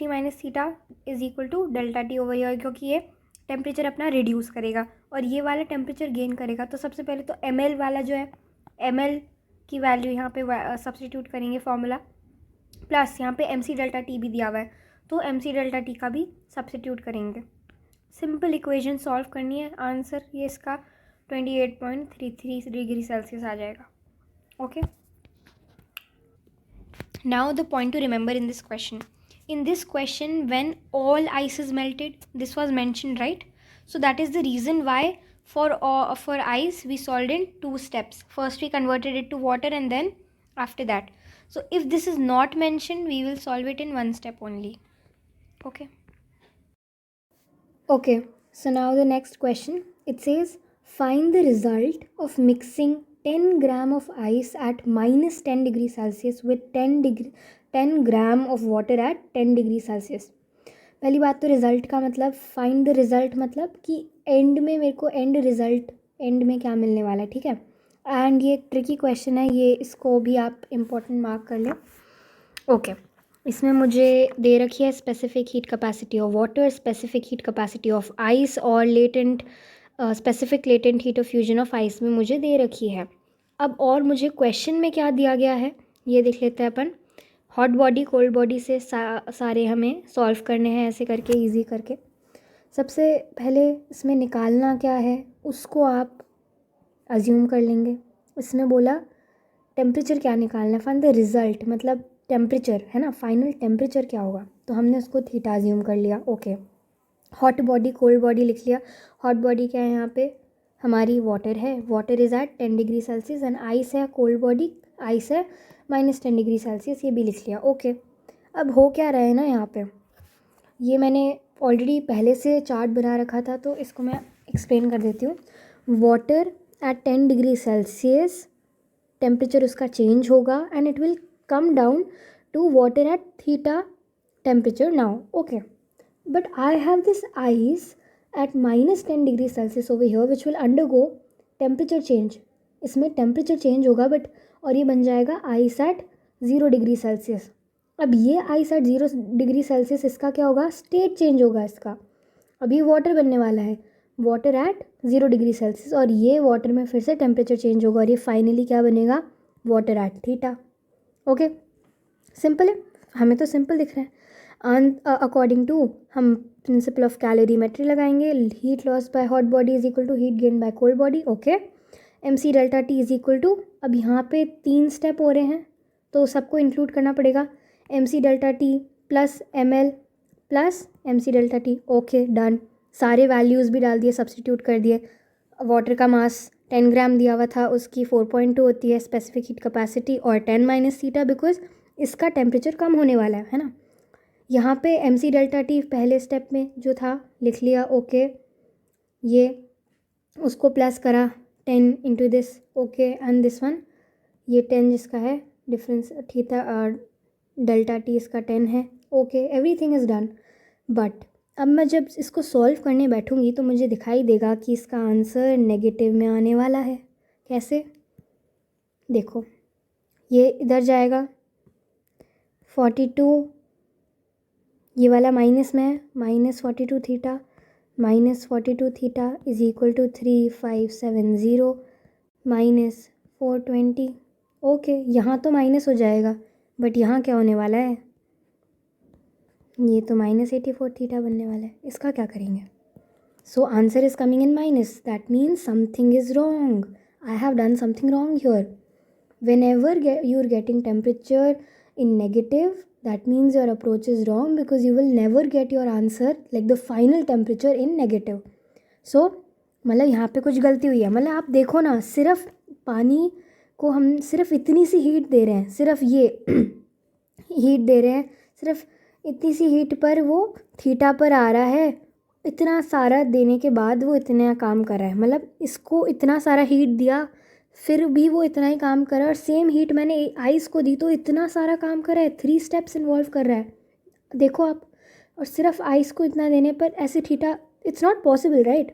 minus theta is equal to delta T over here, क्योंकि ये टेम्परेचर अपना रिड्यूस करेगा और ये वाला टेम्परेचर गेन करेगा। तो सबसे पहले तो ml वाला जो है, ml की वैल्यू यहाँ पे सब्सटीट्यूट करेंगे फॉर्मूला, प्लस यहाँ पे MC डेल्टा T भी दिया हुआ है तो MC डेल्टा T का भी सब्सटीट्यूट करेंगे। सिंपल इक्वेशन सॉल्व करनी है, आंसर ये इसका 28.33 डिग्री सेल्सियस आ जाएगा। Okay, now the point to remember in this question, when all ice is melted, this was mentioned, right? So that is the reason why for ice we solved in 2 steps. First we converted it to water and then after that. So if this is not mentioned, we will solve it in 1 step only. Okay, so now the next question, it says find the result of mixing 10 gram of ice at minus 10 degree Celsius with 10 gram of water at 10 degree Celsius. पहली बात तो result का मतलब, find the result मतलब कि and में मेरे को एंड रिज़ल्ट, एंड में क्या मिलने वाला है, ठीक है। एंड ये ट्रिकी क्वेश्चन है, ये इसको भी आप इम्पोर्टेंट मार्क कर लें। ओके, इसमें मुझे दे रखी है specific heat capacity of water, specific heat capacity of ice और latent specific latent heat of fusion of ice में मुझे दे रखी है। अब और मुझे क्वेश्चन में क्या दिया गया है ये देख लेते हैं अपन। हॉट बॉडी कोल्ड बॉडी से सारे हमें सॉल्व करने हैं ऐसे करके, इजी करके। सबसे पहले इसमें निकालना क्या है उसको आप अज्यूम कर लेंगे। इसमें बोला टेम्परेचर क्या निकालना है, फाइंड द रिज़ल्ट मतलब टेम्परेचर है ना, फाइनल टेम्परेचर क्या होगा, तो हमने उसको थीटा अज्यूम कर लिया। Okay, hot body cold body लिख लिया। हॉट बॉडी क्या है यहाँ पे हमारी, वाटर है, water is at 10 degree Celsius, and ice है कोल्ड बॉडी, आइस है -10 डिग्री सेल्सियस, ये भी लिख लिया। ओके, अब हो क्या रहा है ना यहाँ पे, ये मैंने ऑलरेडी पहले से चार्ट बना रखा था तो इसको मैं एक्सप्लेन कर देती हूँ। Water at 10 degree Celsius temperature उसका चेंज होगा and it will come down to water at theta temperature now. Okay, but I have this ice at -10 degree Celsius over here which will undergo temperature change। इसमें temperature change होगा but, और ये बन जाएगा ice at 0 degree Celsius. अब ये ice at 0 degree Celsius इसका क्या होगा, स्टेट चेंज होगा इसका। अब ये वाटर बनने वाला है, वाटर एट 0 डिग्री सेल्सियस, और ये वाटर में फिर से टेम्परेचर चेंज होगा और ये फाइनली क्या बनेगा, water at theta. Okay, simple है, हमें तो सिंपल दिख रहा है। अकॉर्डिंग टू हम प्रिंसिपल ऑफ कैलोरीमेट्री लगाएंगे, heat loss by hot body is equal to heat gain by cold body. Okay, MC delta T is equal to, अब यहाँ पे 3 स्टेप हो रहे हैं तो सबको इंक्लूड करना पड़ेगा, MC delta T plus ML plus MC delta T। Okay, done, सारे वैल्यूज़ भी डाल दिए, सब्सटीट्यूट कर दिए। वाटर का मास 10 ग्राम दिया हुआ था, उसकी 4.2 होती है स्पेसिफिक हीट कैपेसिटी, और 10 माइनस थीटा बिकॉज इसका टेम्परेचर कम होने वाला है ना। यहाँ पे MC डेल्टा T पहले स्टेप में जो था लिख लिया। ओके, ये उसको प्लस करा 10 into this, okay, and this one, ये 10 जिसका है डिफरेंस थीटा डेल्टा टी इसका 10 है, okay, everything is done. But अब मैं जब इसको सॉल्व करने बैठूंगी तो मुझे दिखाई देगा कि इसका आंसर नेगेटिव में आने वाला है। कैसे? देखो, ये इधर जाएगा 42, ये वाला माइनस में है, -42 theta, -42 theta is equal to 3570 -420। Okay, यहाँ तो माइनस हो जाएगा, बट यहाँ क्या होने वाला है? ये तो -84 थीटा बनने वाला है। इसका क्या करेंगे? So answer is coming in minus, that means something is wrong, I have done something wrong here. Whenever you are getting temperature in negative, that means your approach is wrong, because you will never get your answer like the final temperature in negative. So मतलब यहाँ पे कुछ गलती हुई है। मतलब आप देखो ना, सिर्फ पानी को हम सिर्फ इतनी सी हीट दे रहे हैं, सिर्फ ये हीट दे रहे हैं, सिर्फ इतनी सी हीट पर वो थीटा पर आ रहा है। इतना सारा देने के बाद वो इतना काम कर रहा है, मतलब इसको इतना सारा हीट दिया फिर भी वो इतना ही काम कर रहा है, और सेम हीट मैंने आइस को दी तो इतना सारा काम कर रहा है, 3 स्टेप्स इन्वॉल्व कर रहा है, देखो आप। और सिर्फ आइस को इतना देने पर ऐसे theta, it's not possible, right?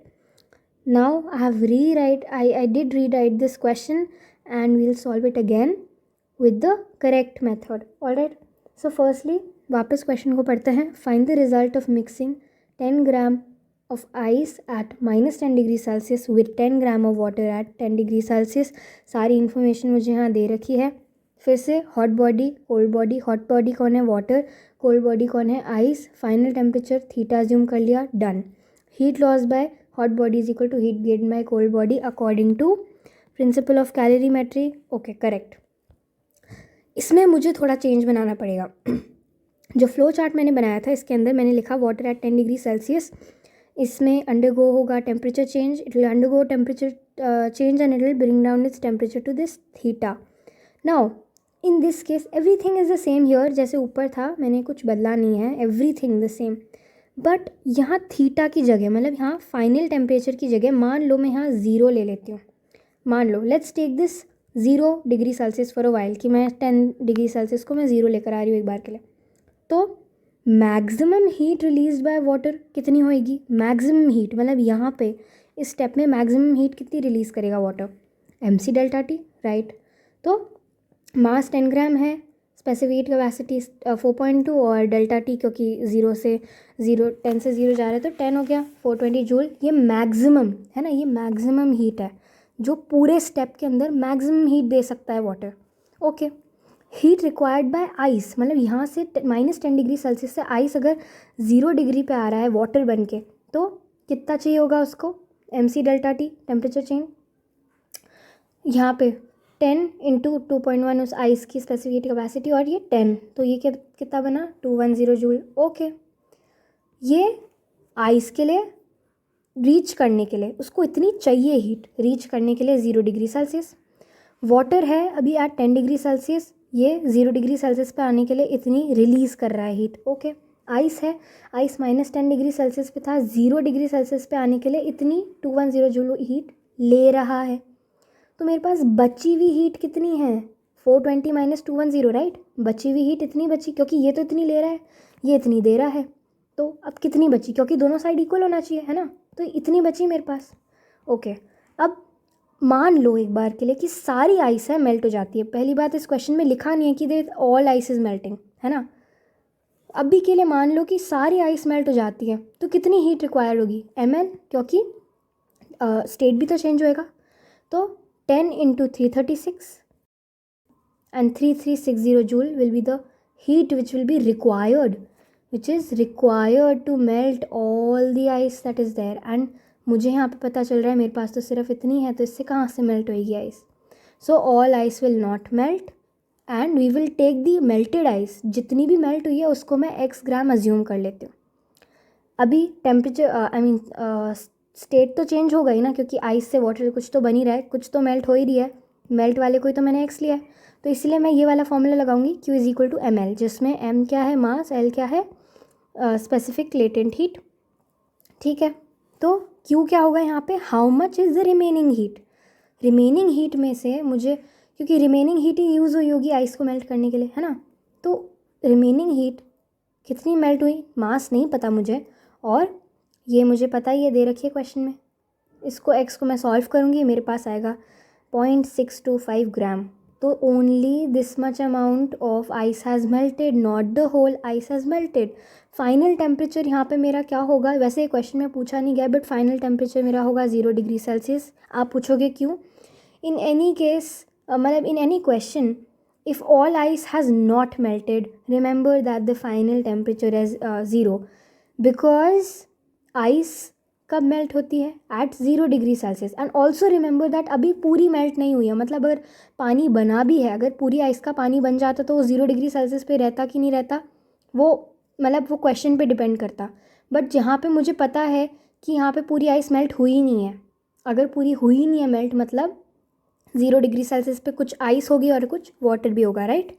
Now I did rewrite this question and we'll solve it again with the correct method. Alright, so firstly वापस क्वेश्चन को पढ़ते हैं। Find the result of mixing 10 gram of ice at -10 degree Celsius with 10 gram of water at 10 degree Celsius. सारी information मुझे यहाँ दे रखी है। फिर से hot body, cold body, hot body कौन है? वाटर, कोल्ड बॉडी कौन है? Ice. Final temperature theta assume कर लिया, done. Heat loss by hot body is equal to heat gain by cold body according to principle of calorimetry, okay, correct. इसमें मुझे थोड़ा change बनाना पड़ेगा। जो फ्लो चार्ट मैंने बनाया था इसके अंदर मैंने लिखा वाटर एट 10 डिग्री सेल्सियस, इसमें अंडरगो होगा temperature change, it will undergo temperature change and it will bring down its temperature to this theta. Now in this case everything is the same here, जैसे ऊपर था मैंने कुछ बदला नहीं है, एवरीथिंग द सेम। बट यहाँ थीटा की जगह, मतलब यहाँ फाइनल टेम्परेचर की जगह मान लो मैं यहाँ 0 ले लेती हूँ। मान लो let's take this 0 degree Celsius for a while, कि मैं 10 डिग्री सेल्सियस को मैं 0 लेकर आ रही हूँ एक बार के लिए। तो maximum heat release by water कितनी होएगी? मैक्सिमम हीट मतलब यहाँ पे इस स्टेप में मैक्सिमम हीट कितनी रिलीज़ करेगा water? mc delta T, right? तो मास 10 ग्राम है, स्पेसिफिक हीट कैपेसिटी 4.2, और डेल्टा टी क्योंकि 10 से 0 जा रहा है तो 10 हो गया, 420 जूल। ये मैक्सिमम है ना, ये मैक्सिमम हीट है जो पूरे स्टेप के अंदर मैक्सिमम हीट दे सकता है water, okay. Heat required by ice, मतलब यहाँ से -10 डिग्री सेल्सियस से आइस अगर 0 डिग्री पे आ रहा है वाटर बन के, तो कितना चाहिए होगा उसको? mc delta T temperature change, यहाँ पे 10 इंटू 2.1 उस आइस की स्पेसिफिक हीट कैपेसिटी, और ये 10, तो ये कितना बना? 210 जूल, ओके। ये आइस के लिए रीच करने के लिए उसको इतनी चाहिए हीट, रीच करने के लिए 0 डिग्री सेल्सियस। वाटर है अभी एट 10 डिग्री सेल्सियस, ये 0 डिग्री सेल्सियस पे आने के लिए इतनी रिलीज़ कर रहा है हीट, ओके। आइस है, आइस -10 डिग्री सेल्सियस पे था, 0 डिग्री सेल्सियस पे आने के लिए इतनी 210 जूल हीट ले रहा है। तो मेरे पास बची हुई हीट कितनी है? 420 - 210, राइट? बची हुई हीट इतनी बची, क्योंकि ये तो इतनी ले रहा है, ये इतनी दे रहा है, तो अब कितनी बची? क्योंकि दोनों साइड इक्वल होना चाहिए, है ना, तो इतनी बची मेरे पास, ओके। अब मान लो एक बार के लिए कि सारी आइस है मेल्ट हो जाती है। पहली बात, इस क्वेश्चन में लिखा नहीं है कि they all ice is melting, है ना। अभी के लिए मान लो कि सारी आइस मेल्ट हो जाती है, तो कितनी हीट रिक्वायर होगी? ml, क्योंकि स्टेट भी तो चेंज होएगा। तो 10 into 336 and 3360 joule will be the heat which will be required, which is required to melt all the ice that is there. And मुझे यहाँ पे पता चल रहा है मेरे पास तो सिर्फ इतनी है, तो इससे कहाँ से मेल्ट होएगी ice? So all ice will not melt and we will take the melted ice, जितनी भी मेल्ट हुई है उसको मैं x ग्राम अज्यूम कर लेती हूँ। अभी टेम्परेचर स्टेट तो चेंज हो गई ना, क्योंकि आइस से वाटर कुछ तो बन ही रहा है, कुछ तो मेल्ट हो ही रही है, मेल्ट वाले को ही तो मैंने x लिया है, तो इसलिए मैं ये वाला फॉर्मूला लगाऊंगी Q is equal to ml, जिसमें m क्या है? मास, l क्या है? स्पेसिफिक लेटेंट हीट, ठीक है। तो क्यू क्या होगा यहाँ पे, how much is the remaining heat. Remaining heat में से मुझे, क्योंकि रिमेनिंग हीट ही यूज़ हुई होगी आइस को मेल्ट करने के लिए, है ना, तो रिमेनिंग हीट कितनी मेल्ट हुई, मास नहीं पता मुझे, और ये मुझे पता ही है, दे रखी है क्वेश्चन में। इसको एक्स को मैं सॉल्व करूँगी, मेरे पास आएगा 0.625 ग्राम। तो only this much amount of ice has melted, not the whole ice has melted. Final temperature यहाँ पे मेरा क्या होगा, वैसे क्वेश्चन में पूछा नहीं गया, बट फाइनल टेम्परेचर मेरा होगा 0 डिग्री सेल्सियस। आप पूछोगे क्यों? इन एनी केस, मतलब in any question, if all ice has not melted, remember that the final temperature is 0, because ice कब मेल्ट होती है, at 0 degree Celsius. And also remember that अभी पूरी मेल्ट नहीं हुई है, मतलब अगर पानी बना भी है, अगर पूरी आइस का पानी बन जाता तो वो 0 डिग्री सेल्सियस पे रहता कि नहीं रहता, वो मतलब वो क्वेश्चन पे डिपेंड करता। बट जहाँ पे मुझे पता है कि यहाँ पे पूरी आइस मेल्ट हुई नहीं है, अगर पूरी हुई नहीं है मेल्ट, मतलब 0 डिग्री सेल्सियस पे कुछ आइस होगी और कुछ वाटर भी होगा, right.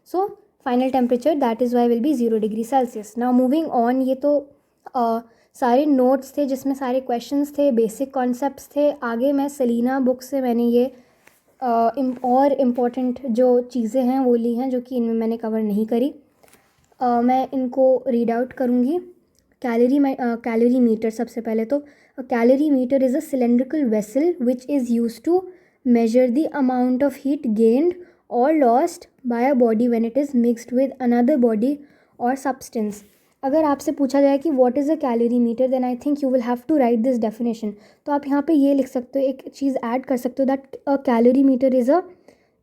So final temperature that is Y will be 0 degree Celsius. Now moving on, ये तो सारे नोट्स थे जिसमें सारे क्वेश्चंस थे, बेसिक कॉन्सेप्ट्स थे। आगे मैं सेलिना बुक से मैंने ये और इम्पॉर्टेंट जो चीज़ें हैं वो ली हैं, जो कि इनमें मैंने कवर नहीं करी। मैं इनको रीड आउट करूँगी। कैलोरी मीटर, सबसे पहले तो calorimeter is a cylindrical vessel which is use to measure the amount of heat gained or lost by a body when it is mixed with another body or substance. अगर आपसे पूछा जाए कि what is a calorimeter, then I think you will have to write this definition. तो आप यहाँ पे ये लिख सकते हो, एक चीज़ ऐड कर सकते हो, that a calorimeter is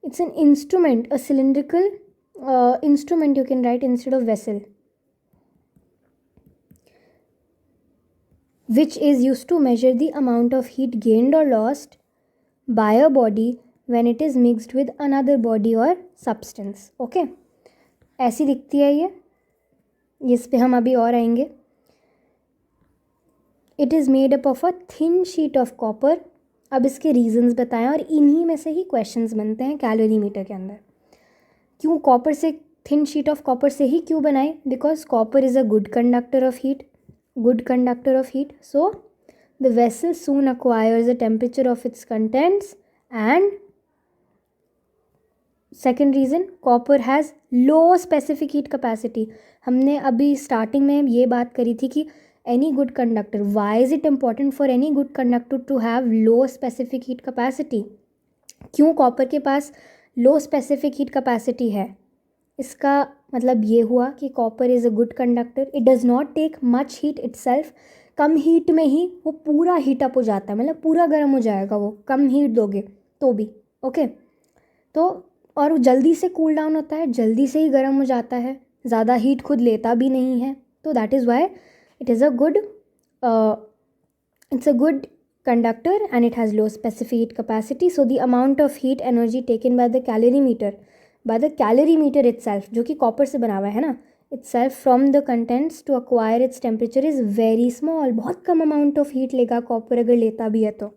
it's an instrument, a cylindrical instrument you can write instead of vessel, which is used to measure the amount of heat gained or lost by a body when it is mixed with another body or substance. Okay, ऐसी दिखती है ये, इस पे हम अभी और आएंगे। It is made up of a thin sheet of copper. अब इसके रीजंस बताएं, और इन्हीं में से ही क्वेश्चंस बनते हैं कैलोरीमीटर के अंदर। क्यों कॉपर से, थिन शीट ऑफ कॉपर से ही क्यों बनाए? Because copper is a good conductor of heat, good conductor of heat. So the vessel soon acquires the temperature of its contents, and second reason, copper has low specific heat capacity. हमने अभी starting में ये बात करी थी कि any good conductor, why is it important for any good conductor to have low specific heat capacity? क्यों copper के पास लो स्पेसिफिक हीट कैपेसिटी है? इसका मतलब ये हुआ कि copper is a good conductor, it does not take much heat itself. कम हीट में ही वो पूरा हीट अप हो जाता है, मतलब पूरा गर्म हो जाएगा वो, कम हीट दोगे तो भी। ओके, तो और वो जल्दी से कूल डाउन होता है, जल्दी से ही गर्म हो जाता है, ज़्यादा हीट खुद लेता भी नहीं है। तो that is Y it is a good, it's a good conductor and it has low specific heat capacity. So the amount of heat energy taken by the calorimeter itself, जो कि कॉपर से बना हुआ है ना, itself from the contents to acquire its temperature is very small. बहुत कम amount of heat लेगा copper, अगर लेता भी है तो।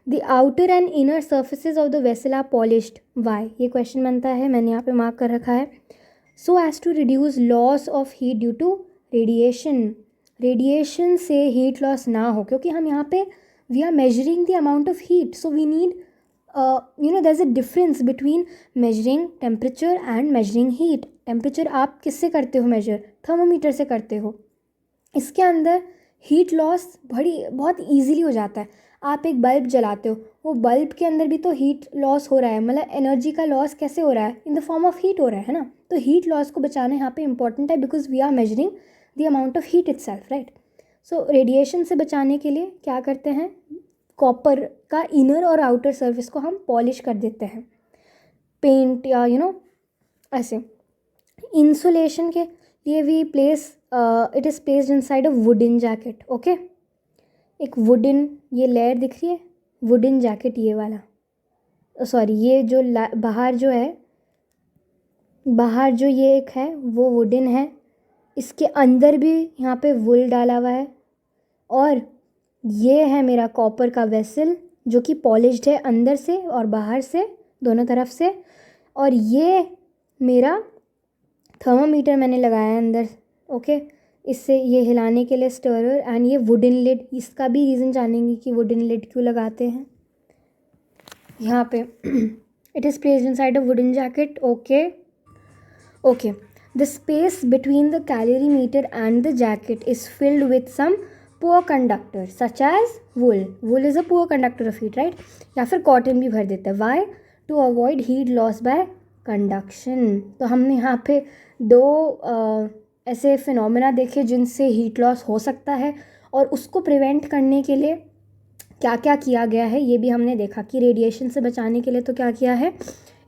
The outer and inner surfaces of the vessel are polished. Why? ये क्वेश्चन बनता है, मैंने यहाँ पे मार्क कर रखा है। So as to reduce loss of heat due to radiation. Radiation से हीट लॉस ना हो, क्योंकि हम यहाँ पे we are measuring the amount of heat, so we need there's a difference between measuring temperature and measuring heat. temperature आप किससे करते हो measure? थर्मोमीटर से करते हो। इसके अंदर हीट लॉस बहुत ईजीली हो जाता है। आप एक बल्ब जलाते हो, वो बल्ब के अंदर भी तो हीट लॉस हो रहा है, मतलब एनर्जी का लॉस कैसे हो रहा है? In the form of heat हो रहा है ना। तो हीट लॉस को बचाना यहाँ पे इंपॉर्टेंट है, because we are measuring the amount of heat itself, right. So radiation से बचाने के लिए क्या करते हैं, कॉपर का इनर और आउटर सर्फेस को हम पॉलिश कर देते हैं, पेंट या ऐसे। इंसुलेशन के लिए we place, it is placed inside a wooden jacket. Okay, एक वुडन, ये लेयर दिख रही है, वुडन जैकेट ये वाला, सॉरी ये जो बाहर जो है, बाहर जो ये एक है वो वुडन है, इसके अंदर भी यहाँ पे वुल डाला हुआ है, और ये है मेरा कॉपर का वेसल जो कि पॉलिश्ड है अंदर से और बाहर से, दोनों तरफ से। और ये मेरा थर्मोमीटर मैंने लगाया है अंदर। ओके, इससे ये हिलाने के लिए स्टरर, एंड ये वुडन लिड, इसका भी रीज़न जानेंगे कि वुडन लिड क्यों लगाते हैं यहाँ पे। It is placed inside a wooden jacket. Okay okay. The space between the calorimeter and the jacket is filled with some poor conductor such as wool. Wool is a poor conductor of heat, right? या फिर cotton भी भर देता है. Why? To avoid heat loss by conduction. तो हमने यहाँ पे दो ऐसे फिनोमेना देखे जिनसे हीट लॉस हो सकता है, और उसको प्रिवेंट करने के लिए क्या क्या किया गया है ये भी हमने देखा कि रेडिएशन से बचाने के लिए तो क्या किया है,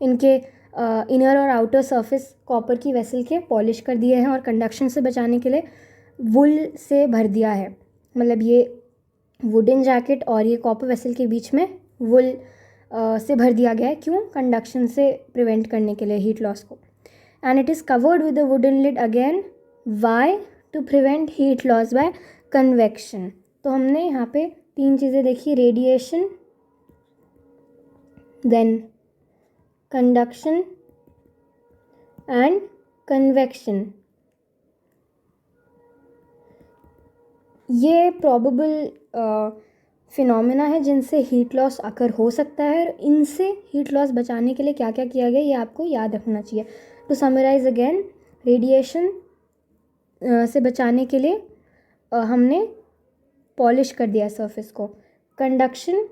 इनके इनर और आउटर सरफेस कॉपर की वेसल के पॉलिश कर दिए हैं, और कंडक्शन से बचाने के लिए वुल से भर दिया है. मतलब ये वुडन जैकेट और ये कॉपर वेसल के बीच में वुल से भर दिया गया है. क्यों? कंडक्शन से प्रिवेंट करने के लिए हीट लॉस को. And it is covered with a wooden lid again. Why? To prevent heat loss by convection. तो हमने यहाँ पे 3 चीज़ें देखी, radiation, then conduction and convection. ये probable फिनोमेना है जिनसे हीट लॉस अकर हो सकता है, और इनसे हीट लॉस बचाने के लिए क्या क्या किया गया ये आपको याद रखना चाहिए. टू समराइज अगेन, रेडिएशन से बचाने के लिए हमने पॉलिश कर दिया सरफेस को. कंडक्शन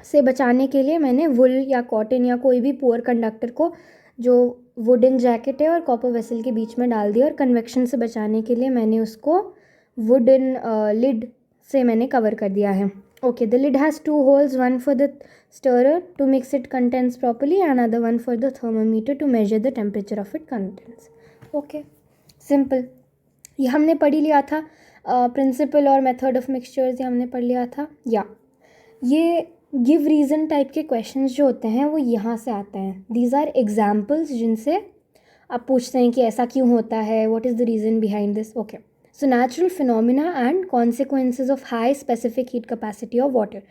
से बचाने के लिए मैंने वुल या कॉटन या कोई भी पुअर कंडक्टर को जो वुडन जैकेट है और कॉपर वेसल के बीच में डाल दिया. और कन्वेक्शन से बचाने के लिए मैंने उसको वुडन लिड से मैंने कवर कर दिया है. Okay. The lid has 2 holes, one for the stirrer to mix it contents properly and other one for the thermometer to measure the temperature of it contents. Okay, simple. ये हमने पढ़ ही लिया था. प्रिंसिपल और method of mixtures ये हमने पढ़ लिया था. या ये गिव रीज़न टाइप के क्वेश्चंस जो होते हैं वो यहाँ से आते हैं. दीज आर एग्जाम्पल्स जिनसे आप पूछते हैं कि ऐसा क्यों होता है, what is the reason behind this. Okay. So natural phenomena and consequences of high specific heat capacity of water.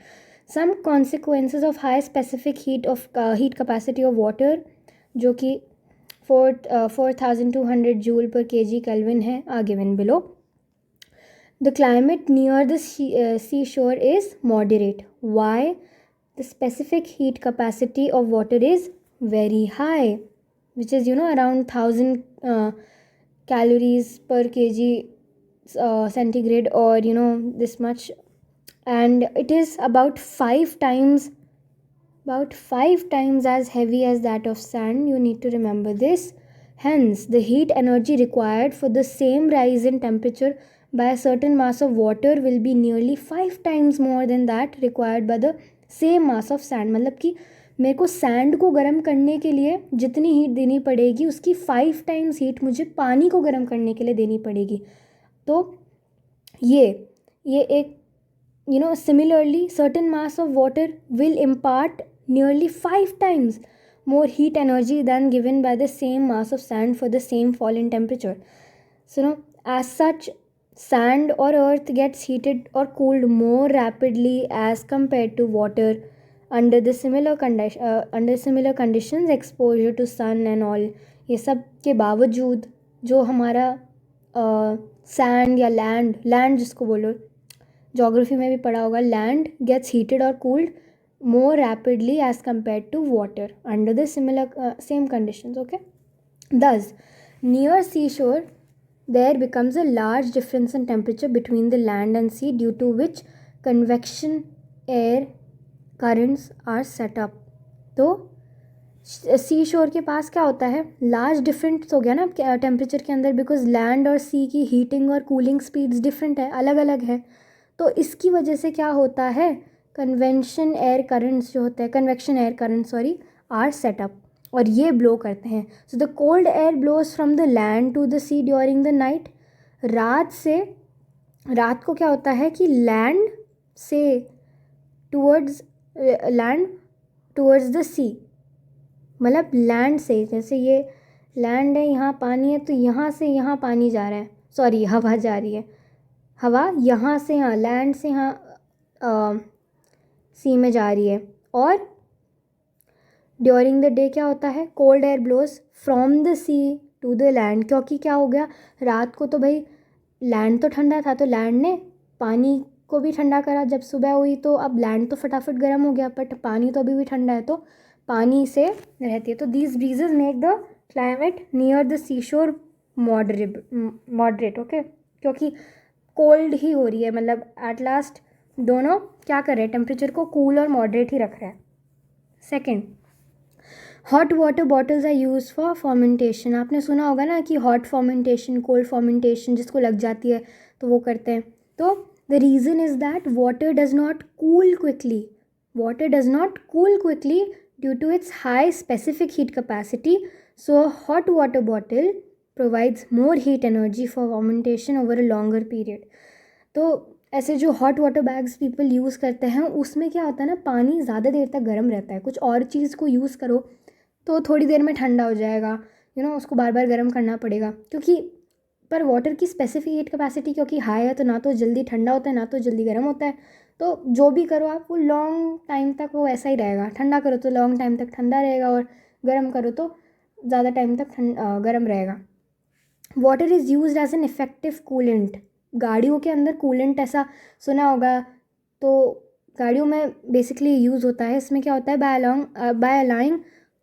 Some consequences of high specific heat capacity of water जो कि 4200 जूल पर kg केल्विन है, are given below. The climate near the seashore is moderate. Why? The specific heat capacity of water is very high, which is around 1000 calories per kg centigrade, or this much, and it is about 5 times as heavy as that of sand. You need to remember this. Hence, the heat energy required for the same rise in temperature by a certain mass of water will be nearly 5 times more than that required by the same mass of sand. मतलब कि मेरे को sand को गर्म करने के लिए जितनी हीट देनी पड़ेगी उसकी 5 टाइम्स हीट मुझे पानी को गर्म करने के लिए देनी पड़ेगी. तो ये एक similarly certain mass of water will impart nearly 5 times more heat energy than given by the same mass of sand for the same fall in temperature. So as such, sand or earth gets heated or cooled more rapidly as compared to water under the similar conditions, exposure to sun and all. ये सब के बावजूद जो हमारा sand या land जिसको बोलो, geography में भी पढ़ा होगा, लैंड गेट्स हीटेड और cooled more rapidly as compared to water under the same conditions. Okay. Thus, near seashore there becomes a large difference in temperature between the land and sea, due to which convection air currents are set up. तो सी शोर के पास क्या होता है, large difference हो गया ना temperature के अंदर, बिकॉज लैंड और सी की हीटिंग और कूलिंग स्पीड्स डिफरेंट है, अलग अलग है. तो इसकी वजह से क्या होता है, convection air currents are setup, और ये ब्लो करते हैं. So the cold air blows from the land to the sea during the night. रात को क्या होता है कि लैंड से टूवर्ड्स द सी, मतलब लैंड से, जैसे ये लैंड है, यहाँ पानी है, तो यहाँ से यहाँ पानी जा रहा है, सॉरी हवा जा रही है, हवा यहाँ से यहाँ लैंड से यहाँ सी में जा रही है. और ड्यूरिंग द डे क्या होता है, cold air blows from the sea to the land, क्योंकि क्या हो गया, रात को तो भाई लैंड तो ठंडा था तो लैंड ने पानी को भी ठंडा करा। जब सुबह हुई तो अब लैंड तो फटाफट गर्म हो गया, बट पानी तो अभी भी ठंडा है, तो पानी से रहती है। तो these breezes make the climate near the sea shore moderate. Okay, क्योंकि कोल्ड ही हो रही है, मतलब एट लास्ट दोनों क्या कर रहे हैं, टेम्परेचर को कूल और मॉडरेट ही रख रहे हैं। Second, hot water bottles are use for fomentation. आपने सुना होगा ना कि हॉट फॉर्मेंटेशन, कोल्ड फॉर्मेंटेशन, जिसको लग जाती है तो वो करते हैं। तो the reason is that water does not cool quickly, water does not cool quickly due to its high specific heat capacity, so a hot water bottle provides more heat energy for fermentation over a longer period. तो ऐसे जो hot water bags people use करते हैं उसमें क्या होता है ना, पानी ज़्यादा देर तक गर्म रहता है। कुछ और चीज़ को यूज़ करो तो थोड़ी देर में ठंडा हो जाएगा, उसको बार बार गर्म करना पड़ेगा, क्योंकि पर वाटर की स्पेसिफिक हीट कैपेसिटी क्योंकि हाई है तो ना तो जल्दी ठंडा होता है ना तो जल्दी गर्म होता है। तो जो भी करो आप, वो लॉन्ग टाइम तक वो ऐसा ही रहेगा। ठंडा करो तो लॉन्ग टाइम तक ठंडा रहेगा, और गर्म करो तो ज़्यादा टाइम तक गर्म रहेगा। Water is use as an effective coolant. गाड़ियों के अंदर कूलेंट ऐसा सुना होगा, तो गाड़ियों में बेसिकली यूज़ होता है। इसमें क्या होता है, by allowing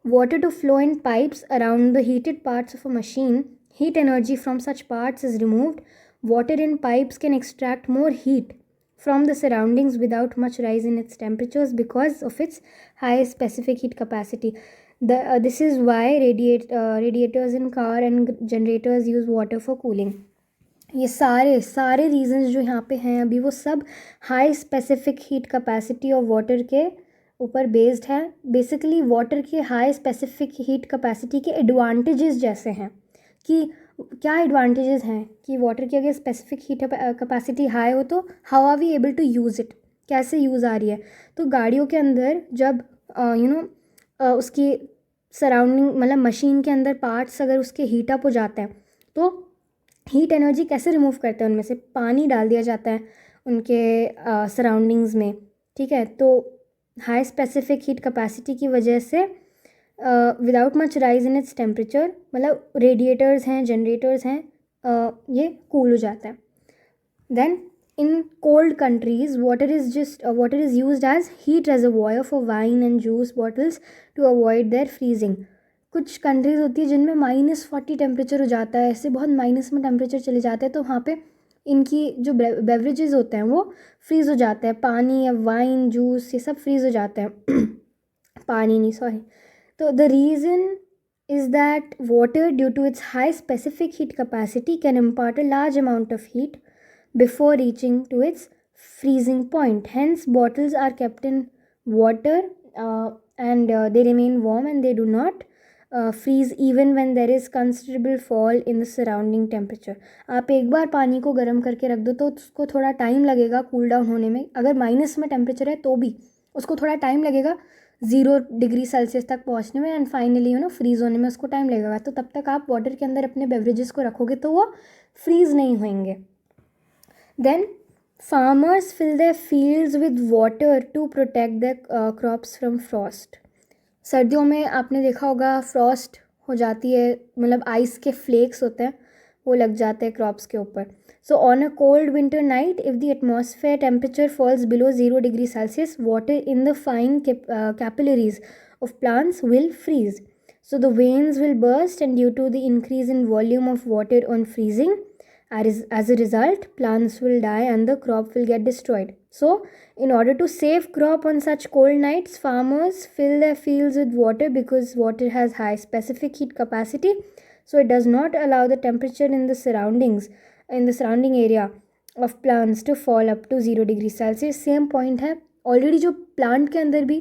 water to flow in pipes around the heated parts of a machine, heat energy from such parts is removed. Water in pipes can extract more heat from the surroundings without much rise in its temperatures because of its high specific heat capacity. This is why radiators in car and generators use water for cooling. ये सारे reasons जो यहाँ पे हैं अभी, वो सब high specific heat capacity of water के ऊपर बेस्ड है। बेसिकली वाटर के हाई स्पेसिफिक हीट कैपेसिटी के एडवांटेजेस जैसे हैं कि क्या एडवांटेजेस हैं कि वाटर की अगर स्पेसिफिक हीट कैपेसिटी हाई हो तो how are we able to use it, कैसे यूज़ आ रही है। तो गाड़ियों के अंदर जब उसकी सराउंडिंग, मतलब मशीन के अंदर पार्ट्स अगर उसके हीट अप हो जाते हैं तो हीट एनर्जी कैसे रिमूव करते हैं, उनमें से पानी डाल दिया जाता है उनके सराउंडिंग्स में, ठीक है। तो हाई स्पेसिफिक हीट कैपेसिटी की वजह से without much rise in its temperature, मतलब रेडिएटर्स हैं, जनरेटर्स हैं, ये कूल हो जाता है। Then in cold countries water is used as heat reservoir for wine and juice bottles to avoid their freezing. कुछ कंट्रीज़ होती है जिनमें -40 टेम्परेचर हो जाता है, ऐसे बहुत माइनस में टेम्परेचर चले जाते हैं, तो वहाँ पे इनकी जो बेवरेजेस होते हैं वो फ्रीज़ हो जाते हैं। पानी या वाइन, जूस, ये सब फ्रीज़ हो जाते हैं पानी नहीं, सॉरी। तो the reason is that water, due to its high specific heat capacity, can impart a large amount of heat before reaching to its freezing point. Hence, bottles are kept in water and they remain warm and they do not freeze even when there is considerable fall in the surrounding temperature. आप एक बार पानी को गर्म करके रख दो तो उसको थोड़ा टाइम लगेगा कूल डाउन होने में। अगर माइनस में टेम्परेचर है तो भी उसको थोड़ा टाइम लगेगा 0 डिग्री सेल्सियस तक पहुंचने में, एंड फाइनली फ्रीज़ होने में उसको टाइम लगेगा। तो तब तक आप वाटर के अंदर अपने बेवरेजेस को रखोगे तो वो फ्रीज़ नहीं होंगे। Then farmers fill their fields with water to protect their crops from frost. सर्दियों में आपने देखा होगा फ्रॉस्ट हो जाती है, मतलब आइस के फ्लेक्स होते हैं वो लग जाते हैं क्रॉप्स के ऊपर। So on a cold winter night, if the atmosphere temperature falls below 0 degree Celsius, water in the fine capillaries of plants will freeze. So the veins will burst, and due to the increase in volume of water on freezing, as a result, plants will die and the crop will get destroyed. So in order to save crop on such cold nights, farmers fill their fields with water because water has high specific heat capacity. So it does not allow the temperature in the surrounding area of plants to fall up to 0 degree Celsius. Same point है already, जो plant के अंदर भी,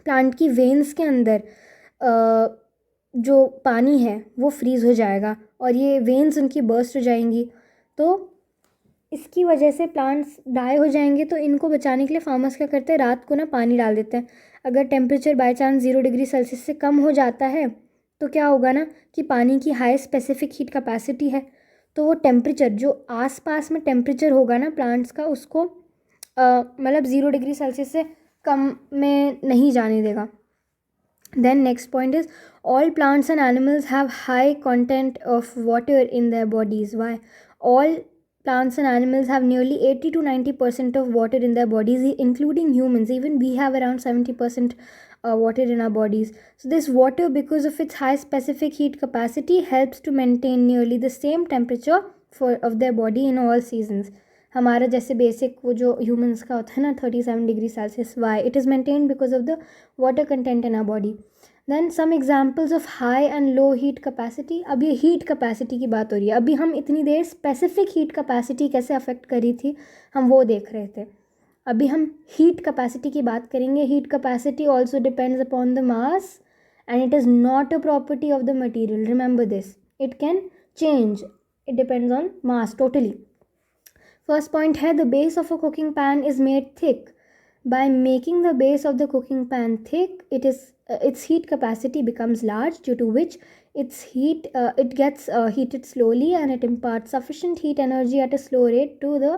plant की veins के अंदर जो पानी है वो फ्रीज़ हो जाएगा और ये वेन्स उनकी बर्स्ट हो जाएंगी, तो इसकी वजह से प्लांट्स डाई हो जाएंगे। तो इनको बचाने के लिए फार्मर्स क्या करते हैं, रात को ना पानी डाल देते हैं। अगर temperature by chance 0 degree Celsius से कम हो जाता है तो क्या होगा ना कि पानी की हाई स्पेसिफिक हीट कैपेसिटी है, तो वो टेम्परेचर जो आसपास में टेम्परेचर होगा ना प्लांट्स का, उसको मतलब 0 डिग्री सेल्सियस से कम में नहीं जाने देगा। Then next point is all plants and animals have high content of water in their bodies. Why? All plants and animals have nearly 80 to 90% of water in their bodies, including humans. Even we have around 70% water in our bodies. So this water, because of its high specific heat capacity, helps to maintain nearly the same temperature of their body in all seasons. हमारा जैसे basic वो जो humans का होता है ना 37 degree Celsius, why it is maintained because of the water content in our body. Then some examples of high and low heat capacity. अब ये हीट कैपेसिटी की बात हो रही है. अभी हम इतनी देर स्पेसिफिक हीट कैपेसिटी कैसे अफेक्ट करी थी हम वो देख रहे थे. अभी हम हीट कैपेसिटी की बात करेंगे. Heat capacity also depends upon the mass and it is not a property of the material. Remember this, it can change, it depends on mass totally. First point है, the base of a cooking pan is made thick. By making the base of the cooking pan thick, its heat capacity becomes large, due to which it gets heated slowly, and it imparts sufficient heat energy at a slow rate to the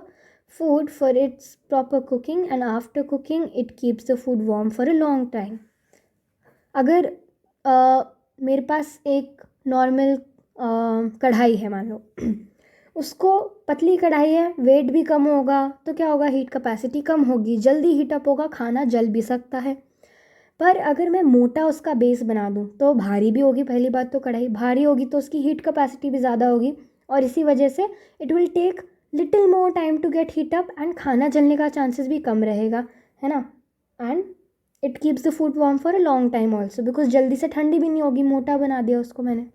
food for its proper cooking, and after cooking it keeps the food warm for a long time. अगर मेरे पास एक normal कढ़ाई है मान लो, उसको पतली कढ़ाई है, वेट भी कम होगा तो क्या होगा, हीट कैपेसिटी कम होगी, जल्दी हीटअप होगा, खाना जल भी सकता है. पर अगर मैं मोटा उसका बेस बना दूं तो भारी भी होगी. पहली बात तो कढ़ाई भारी होगी तो उसकी हीट कैपेसिटी भी ज़्यादा होगी, और इसी वजह से it will take little more time to get heat up and खाना जलने का चांसेस भी कम रहेगा, है ना. And it keeps the food warm for a long time also, because जल्दी से ठंडी भी नहीं होगी, मोटा बना दिया उसको मैंने.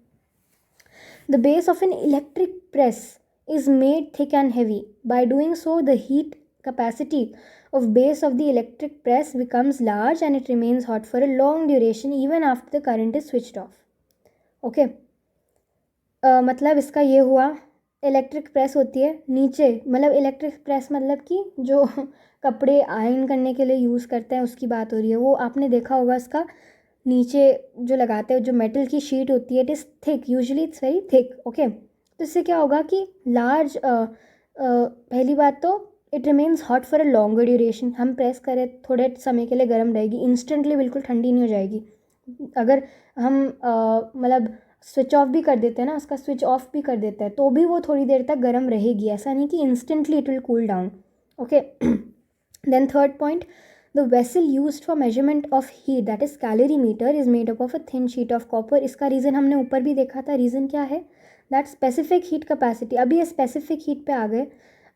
The base of an electric press is made thick and heavy. By doing so, the heat capacity of base of the electric press becomes large and it remains hot for a long duration even after the current is switched off. Okay, मतलब इसका ये हुआ, electric press होती है नीचे, मतलब electric press मतलब कि जो कपड़े आयरन करने के लिए यूज़ करते हैं उसकी बात हो रही है. वो आपने देखा होगा, इसका नीचे जो लगाते हैं जो मेटल की शीट होती है, it is thick, usually it's very thick. Okay, तो इससे क्या होगा कि लार्ज पहली बात तो it remains hot for a longer duration. हम प्रेस करें थोड़े समय के लिए गर्म रहेगी, इंस्टेंटली बिल्कुल ठंडी नहीं हो जाएगी. अगर हम मतलब स्विच ऑफ भी कर देते हैं ना, उसका स्विच ऑफ भी कर देते हैं तो भी वो थोड़ी देर तक गर्म रहेगी. ऐसा नहीं कि instantly it will cool down. Okay, then third point, the vessel used for measurement of heat, that is calorimeter, is made up of a thin sheet of copper. इसका रीज़न हमने ऊपर भी देखा था. रीज़न क्या है, दैट स्पेसिफिक हीट कैपेसिटी. अभी ये स्पेसिफिक हीट पे आ गए.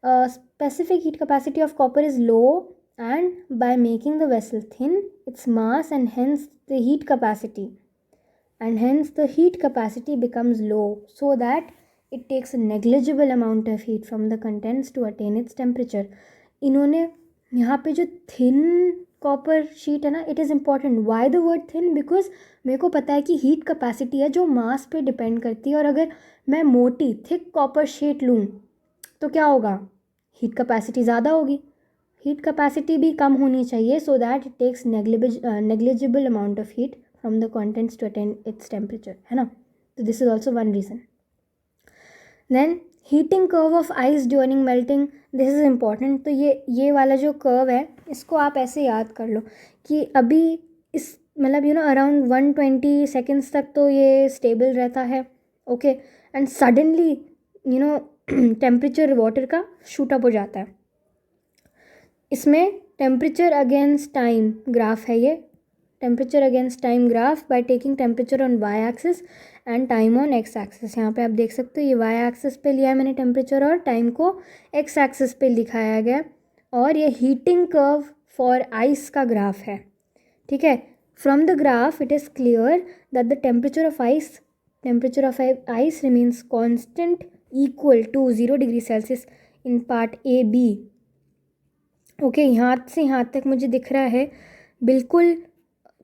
Specific heat capacity of copper is low, and by making the vessel thin its mass and hence the heat capacity becomes low, so that it takes a negligible amount of heat from the contents to attain its temperature. इन्होंने यहाँ पे जो thin copper sheet है ना, it is important. Why the word thin, because मेरे को पता है कि हीट कैपेसिटी है जो मास पे डिपेंड करती है, और अगर मैं मोटी थिक कॉपर शीट लूँ तो क्या होगा, हीट कैपेसिटी ज़्यादा होगी. हीट कैपेसिटी भी कम होनी चाहिए, so that it takes negligible amount of heat from the contents to attain its temperature, है ना. तो this is also one reason. Then heating curve of ice during melting, this is important. तो ये वाला जो कर्व है इसको आप ऐसे याद कर लो कि अभी इस मतलब अराउंड 120 सेकेंड्स तक तो ये स्टेबल रहता है. Okay, and suddenly temperature water का शूट अप हो जाता है. इसमें टेम्परेचर अगेंस्ट टाइम ग्राफ है ये, temperature against time graph by taking temperature on Y axis and time on X axis. यहाँ पे आप देख सकते हो ये वाई एक्सिस पे लिया है मैंने टेम्परेचर, और टाइम को एक्स एक्सिस पे दिखाया गया, और ये हीटिंग कर्व फॉर आइस का ग्राफ है. ठीक है, from the graph it is clear that the temperature of ice remains constant equal to 0 degree Celsius in part A B. Okay, यहाँ से यहाँ तक मुझे दिख रहा है बिल्कुल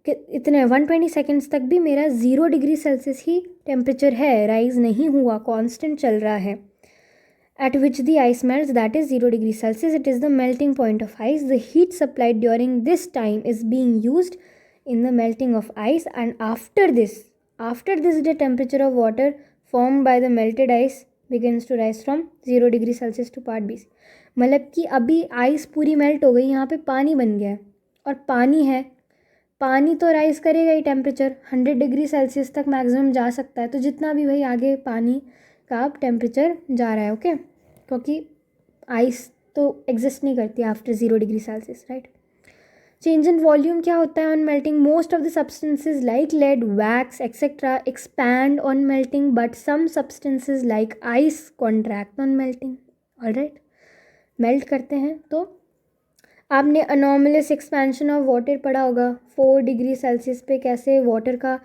इतने 120 सेकेंड्स तक भी मेरा 0 डिग्री सेल्सियस ही टेम्परेचर है, राइज नहीं हुआ, कांस्टेंट चल रहा है. at which the ice melts, that is 0 degree Celsius. It is the melting point of ice. The heat supplied during this time is being used in the melting of ice, and after this the temperature of water formed by the melted ice begins to rise from 0 degree Celsius to part B. मतलब कि अभी ice पूरी melt हो गई, यहाँ पे पानी बन गया है, और पानी है, पानी तो राइज करेगा ही, टेम्परेचर 100 डिग्री सेल्सियस तक मैक्सिमम जा सकता है. तो जितना भी भाई आगे पानी का टेम्परेचर जा रहा है, ओके, क्योंकि आइस तो एग्जिस्ट नहीं करती after 0 degree Celsius, right. Change in volume क्या होता है on melting? Most of the substances like lead, wax etcetera expand on melting, but some substances like ice contract on melting. Alright, melt करते हैं तो आपने anomalous expansion of water पढ़ा होगा. 4 degree Celsius पे कैसे वाटर का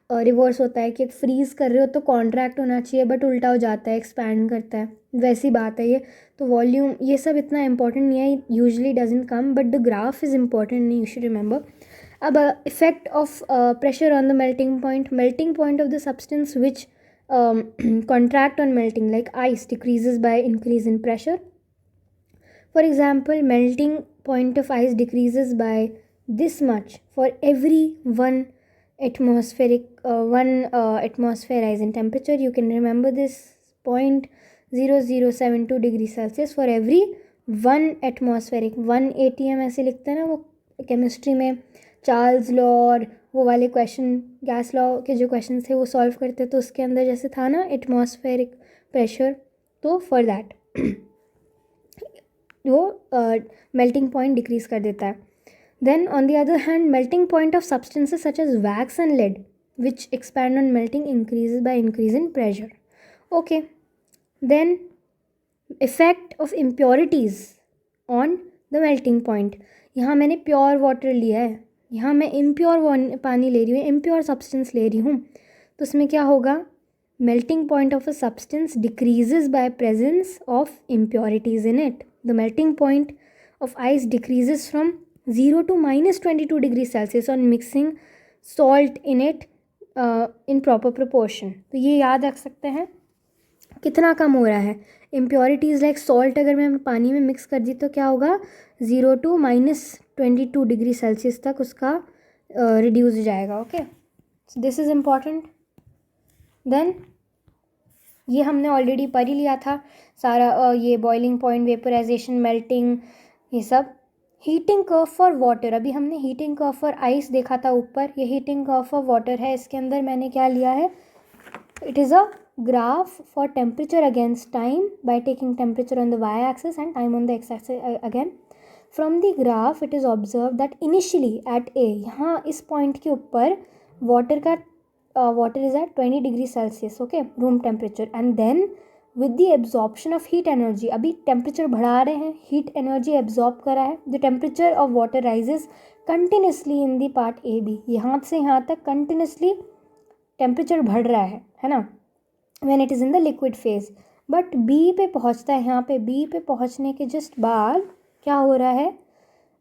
रिवर्स होता है कि फ्रीज़ कर रहे हो तो कॉन्ट्रैक्ट होना चाहिए बट उल्टा हो जाता है, एक्सपैंड करता है. वैसी बात है ये. तो वॉल्यूम ये सब इतना इंपॉर्टेंट नहीं है, usually doesn't come, but the graph is important, you should remember. अब effect of pressure on the melting point of the substance which contract on melting like ice decreases by increase in pressure. For example, melting point of ice decreases by this much for every one atmosphere rise in temperature. You can remember this point 0072 degree Celsius for every 1 atmospheric 1 atm ऐसे लिखते हैं ना वो chemistry में. Charles law और वो वाले question, gas law के जो क्वेश्चन थे वो सॉल्व करते तो उसके अंदर जैसे था ना एटमॉस्फेरिक प्रेशर, तो फॉर दैट वो मेल्टिंग पॉइंट डिक्रीज कर देता है. Then on the other hand melting point of substances such as wax and lead which expand on melting increases by increase in pressure. Okay, then effect of impurities on the melting point. यहाँ मैंने pure water लिया है, यहाँ मैं impure पानी ले रही हूँ, इम्प्योर सब्सटेंस ले रही हूँ, तो उसमें क्या होगा? Melting point of a substance decreases bye presence of impurities in it. The melting point of ice decreases from 0 to -22 degree Celsius on mixing salt in it in proper proportion. तो ये याद रख सकते हैं कितना कम हो रहा है. इम्प्योरिटीज़ लाइक सॉल्ट अगर मैं पानी में मिक्स कर दी तो क्या होगा? 0 to -22 डिग्री सेल्सियस तक उसका रिड्यूस हो जाएगा. Okay, so this is important. Then ये हमने ऑलरेडी पढ़ ही लिया था सारा, ये बॉइलिंग पॉइंट, वेपराइजेशन, मेल्टिंग, ये सब. हीटिंग कर्व फॉर वाटर, अभी हमने हीटिंग कर्व फॉर आइस देखा था ऊपर, ये हीटिंग कर्व फॉर वाटर है. इसके अंदर मैंने क्या लिया है? It is a graph for temperature against time by taking temperature on the y-axis and time on the x-axis again. From the graph it is observed that initially at A, यहाँ इस point के ऊपर water का water is at 20 degree Celsius, okay, room temperature, and then with the absorption of heat energy, अभी temperature बढ़ा रहे हैं, heat energy absorb करा है, the temperature of water rises continuously in the part AB. यहाँ से यहाँ तक continuously temperature बढ़ रहा है ना, when it is in the liquid phase. But B पे पहुँचता है, यहाँ पे B पे पहुँचने के जस्ट बाद क्या हो रहा है?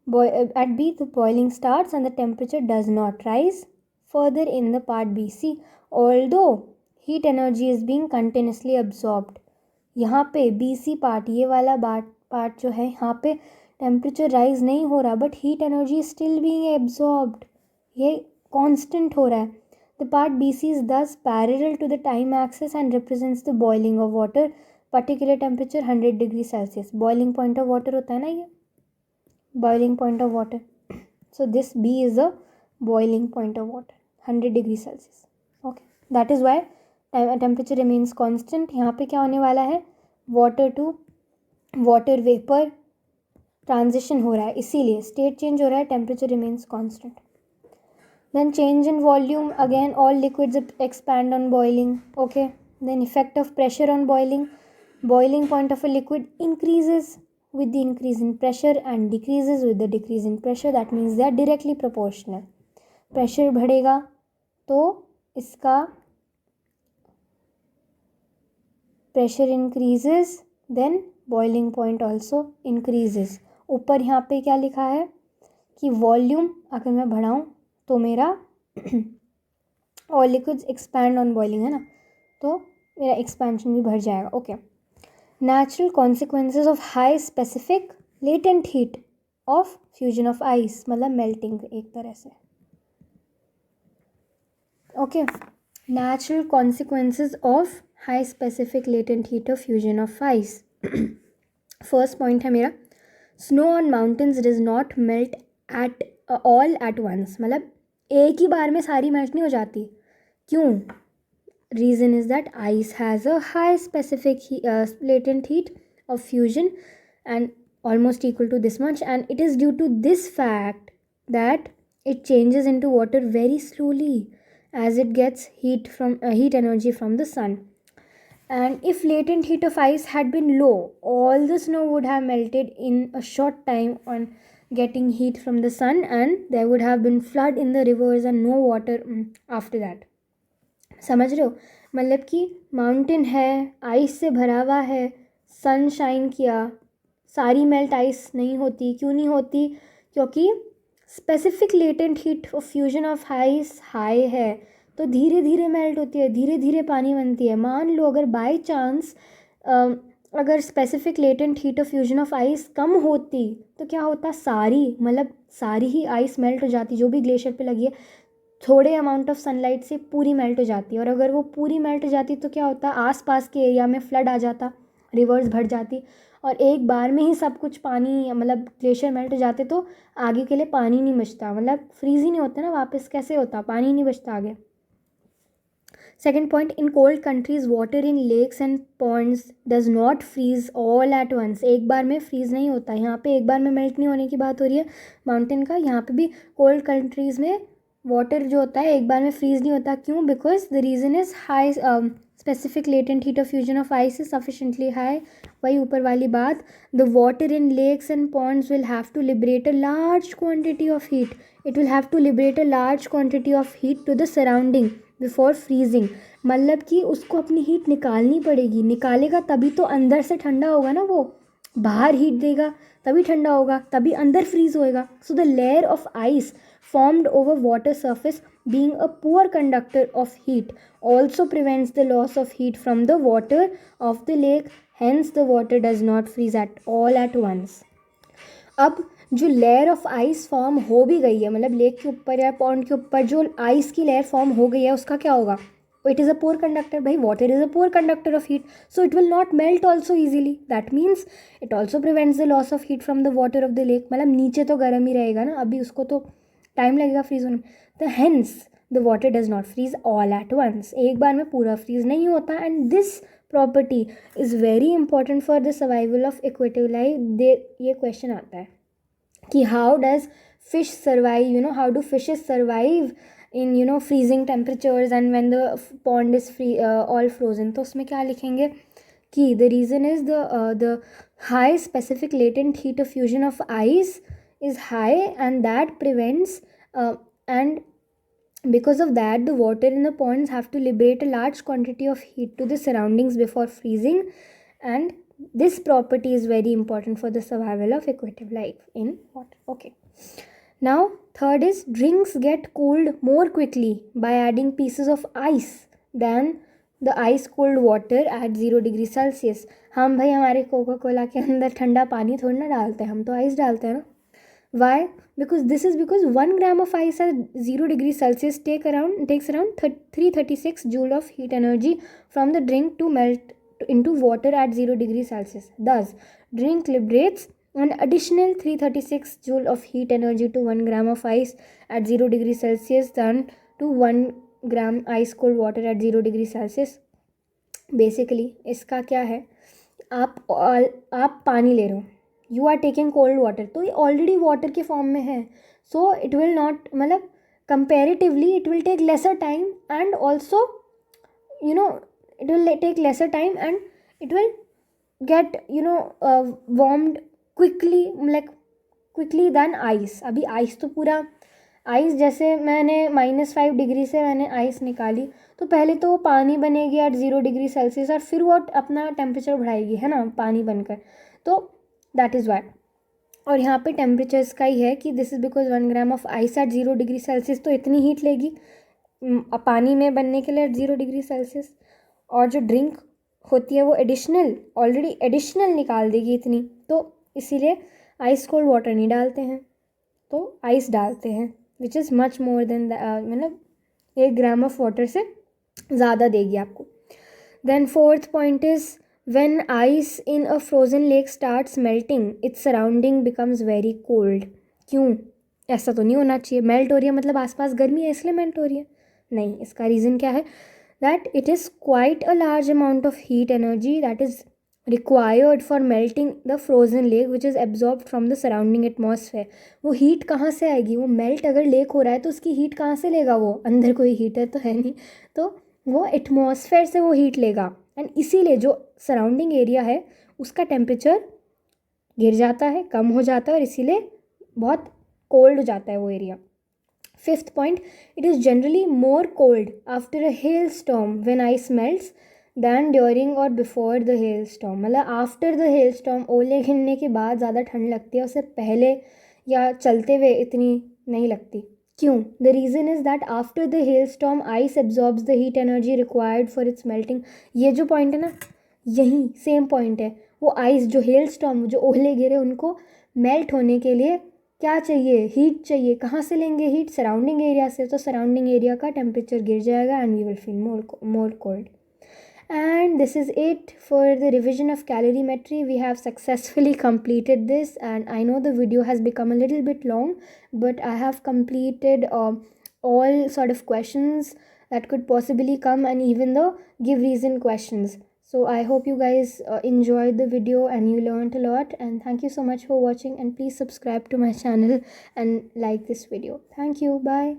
At B the boiling starts and the temperature does not rise further in the part BC although heat energy is being continuously absorbed. यहाँ पे BC पार्ट, ये वाला पार्ट जो है, यहाँ पे टेम्परेचर राइज नहीं हो रहा but heat energy still being absorbed, ये कांस्टेंट हो रहा है. The part BC is thus parallel to the time axis and represents the boiling of water, particular temperature 100 degree Celsius. Boiling point of water होता है ना ये, boiling point of water. So this B is a boiling point of water, 100 degree Celsius. Okay, that is why temperature remains constant. यहाँ पे क्या होने वाला है? Water to water vapor transition हो रहा है, इसीलिए state change हो रहा है, temperature remains constant. Then change in volume, again all liquids expand on boiling. Okay, then effect of pressure on boiling. Boiling point of a liquid increases with the increase in pressure and decreases with the decrease in pressure. That means they are directly proportional. Pressure बढ़ेगा तो इसका pressure increases, then boiling point also increases. ऊपर यहाँ पे क्या लिखा है कि वॉल्यूम अगर मैं बढ़ाऊँ तो मेरा all liquids expand on boiling है ना, तो मेरा एक्सपेंशन भी बढ़ जाएगा. Okay, natural consequences of high specific latent heat of fusion of ice, मतलब मेल्टिंग एक तरह से. Okay, natural consequences of high specific latent heat of fusion of ice. First point है मेरा, snow on mountains does not melt at all at once, मतलब एक ही बार में सारी मेल्ट नहीं हो जाती. क्यों? Reason is that ice has a high specific latent heat of fusion and almost equal to this much, and it is due to this fact that it changes into water very slowly as it gets heat energy from the sun. And if latent heat of ice had been low, all the snow would have melted in a short time on getting heat from the sun, and there would have been flood in the rivers and no water after that. समझ रहे हो? मतलब कि mountain है, ice से भरा हुआ है, सन शाइन किया, सारी मेल्ट आइस नहीं होती. क्यों नहीं होती? क्योंकि specific latent heat of fusion of ice high है, तो धीरे धीरे मेल्ट होती है, धीरे धीरे पानी बनती है. मान लो अगर बाय चांस अगर specific latent heat of fusion of ice कम होती तो क्या होता? सारी ही आइस मेल्ट हो जाती, जो भी ग्लेशियर पे लगी है, थोड़े अमाउंट ऑफ सनलाइट से पूरी मेल्ट हो जाती. और अगर वो पूरी मेल्ट हो जाती तो क्या होता? आसपास के एरिया में फ्लड आ जाता, रिवर्स भर जाती, और एक बार में ही सब कुछ पानी ग्लेशियर मेल्ट हो जाते तो आगे के लिए पानी नहीं बचता, फ्रीज ही नहीं होता ना, वापस कैसे होता? पानी नहीं बचता आगे. Second point, in cold countries, water in lakes and ponds does not freeze all at once. एक बार में freeze नहीं होता. यहाँ पे एक बार में melt नहीं होने की बात हो रही है माउंटेन का. यहाँ पे भी cold countries में water जो होता है एक बार में freeze नहीं होता. क्यों? Because the reason is high specific latent heat of fusion of ice is sufficiently high. वही ऊपर वाली बात, the water in lakes and ponds will have to liberate a large quantity of heat. It will have to liberate a large quantity of heat to the surrounding before freezing. मतलब कि उसको अपनी heat निकालनी पड़ेगी. निकालेगा तभी तो अंदर से ठंडा होगा ना, वो बाहर हीट देगा तभी ठंडा होगा, तभी अंदर फ्रीज होएगा. So the layer of ice formed over water surface, being a poor conductor of heat, also prevents the loss of heat from the water of the lake. Hence the water does not freeze at all at once. अब जो layer of ice form हो भी गई है, lake के ऊपर या pond के ऊपर जो आइस की लेयर फॉर्म हो गई है, उसका क्या होगा? It is a poor conductor. भाई water is a poor conductor of heat, so it will not melt also easily. That means it also prevents the loss of heat from the water of the lake. नीचे तो गर्म ही रहेगा ना, अभी उसको तो time लगेगा फ्रीज होने में. तो hence the water does not freeze all at once. एक बार में पूरा फ्रीज नहीं होता. And this property is very important for the survival of aquatic life. ये क्वेश्चन आता है कि how does fish survive, how do fishes survive in freezing temperatures and when the pond is all frozen. तो उसमें क्या लिखेंगे कि the reason is the high specific latent heat of fusion of ice is high, and that prevents and because of that the water in the ponds have to liberate a large quantity of heat to the surroundings before freezing, and this property is very important for the survival of aquatic life in water. Okay, now third is drinks get cooled more quickly by adding pieces of ice than the ice cold water at 0 degree Celsius. हम भाई हमारे Coca Cola के अंदर ठंडा पानी थोड़ी ना डालते हैं, हम तो आइस डालते हैं ना. Why? Because 1 gram of ice at 0 degree Celsius takes around 336 joule of heat energy from the drink to melt into water at 0 degree Celsius. Thus, drink liberates an additional 336 joule of heat energy to 1 gram of ice at 0 degree Celsius than to 1 gram ice cold water at 0 degree Celsius. Basically, इसका क्या है? आप पानी ले रहे हो, you are taking cold water, तो ये ऑलरेडी वाटर के फॉर्म में है. So it will not comparatively it will take lesser time, and also it will take lesser time and it will get warmed quickly than ice. अभी ice तो पूरा ice, जैसे मैंने -5 डिग्री से मैंने आइस निकाली, तो पहले तो वो पानी बनेगी एट 0 डिग्री सेल्सियस, और फिर वो अपना टेम्परेचर बढ़ाएगी, है ना, पानी बनकर. तो दैट इज़ वाई. और यहाँ पे टेम्परेचर्स का ही है कि this is because 1 gram of ice at 0 degree Celsius तो इतनी हीट लेगी पानी में बनने के लिए एट 0 डिग्री सेल्सियस, और जो ड्रिंक होती है वो ऑलरेडी एडिशनल निकाल देगी इतनी. तो इसीलिए आइस कोल्ड वाटर नहीं डालते हैं, तो आइस डालते हैं, which is much more than 1 gram of water से ज़्यादा देगी आपको. Then fourth point is when ice in a frozen lake starts melting, its surrounding becomes very cold. क्यों? ऐसा तो नहीं होना चाहिए. मेल्ट हो रही है मतलब आसपास गर्मी है इसलिए मेल्ट हो रही है? नहीं, इसका रीज़न क्या है? that it is quite a large amount of heat energy that is required for melting the frozen lake which is absorbed from the surrounding atmosphere. वो हीट कहाँ से आएगी? वो मेल्ट अगर लेक हो रहा है तो उसकी हीट कहाँ से लेगा? वो अंदर कोई हीटर तो है नहीं, तो वो एटमॉस्फेयर से वो हीट लेगा, एंड इसीलिए जो सराउंडिंग एरिया है उसका टेम्परेचर गिर जाता है, कम हो जाता है, और इसीलिए बहुत कोल्ड हो जाता है वो area. Fifth point, it is generally more cold after a hail storm when ice melts than during और बिफोर द हेल स्टॉर्म. मतलब आफ्टर द हेल स्टॉर्म, ओले गिरने के बाद ज़्यादा ठंड लगती है, उससे पहले या चलते हुए इतनी नहीं लगती. क्यों? The reason is that after the hail storm ice absorbs the heat energy required for its melting. ये जो पॉइंट है ना, यही सेम पॉइंट है. वो आइस जो हेल स्टॉर्म, जो ओले गिरे, उनको मेल्ट होने के लिए क्या चाहिए? हीट चाहिए. कहाँ से लेंगे हीट? सराउंडिंग एरिया से. तो सराउंडिंग एरिया का टेम्परेचर गिर जाएगा and we will feel more cold. And this is it for the revision of calorimetry. We have successfully completed this, and I know the video has become a little bit long, but I have completed all sort of questions that could possibly come, and even the give reason questions. So I hope you guys enjoyed the video and you learned a lot, and thank you so much for watching, and please subscribe to my channel and like this video. Thank you. Bye.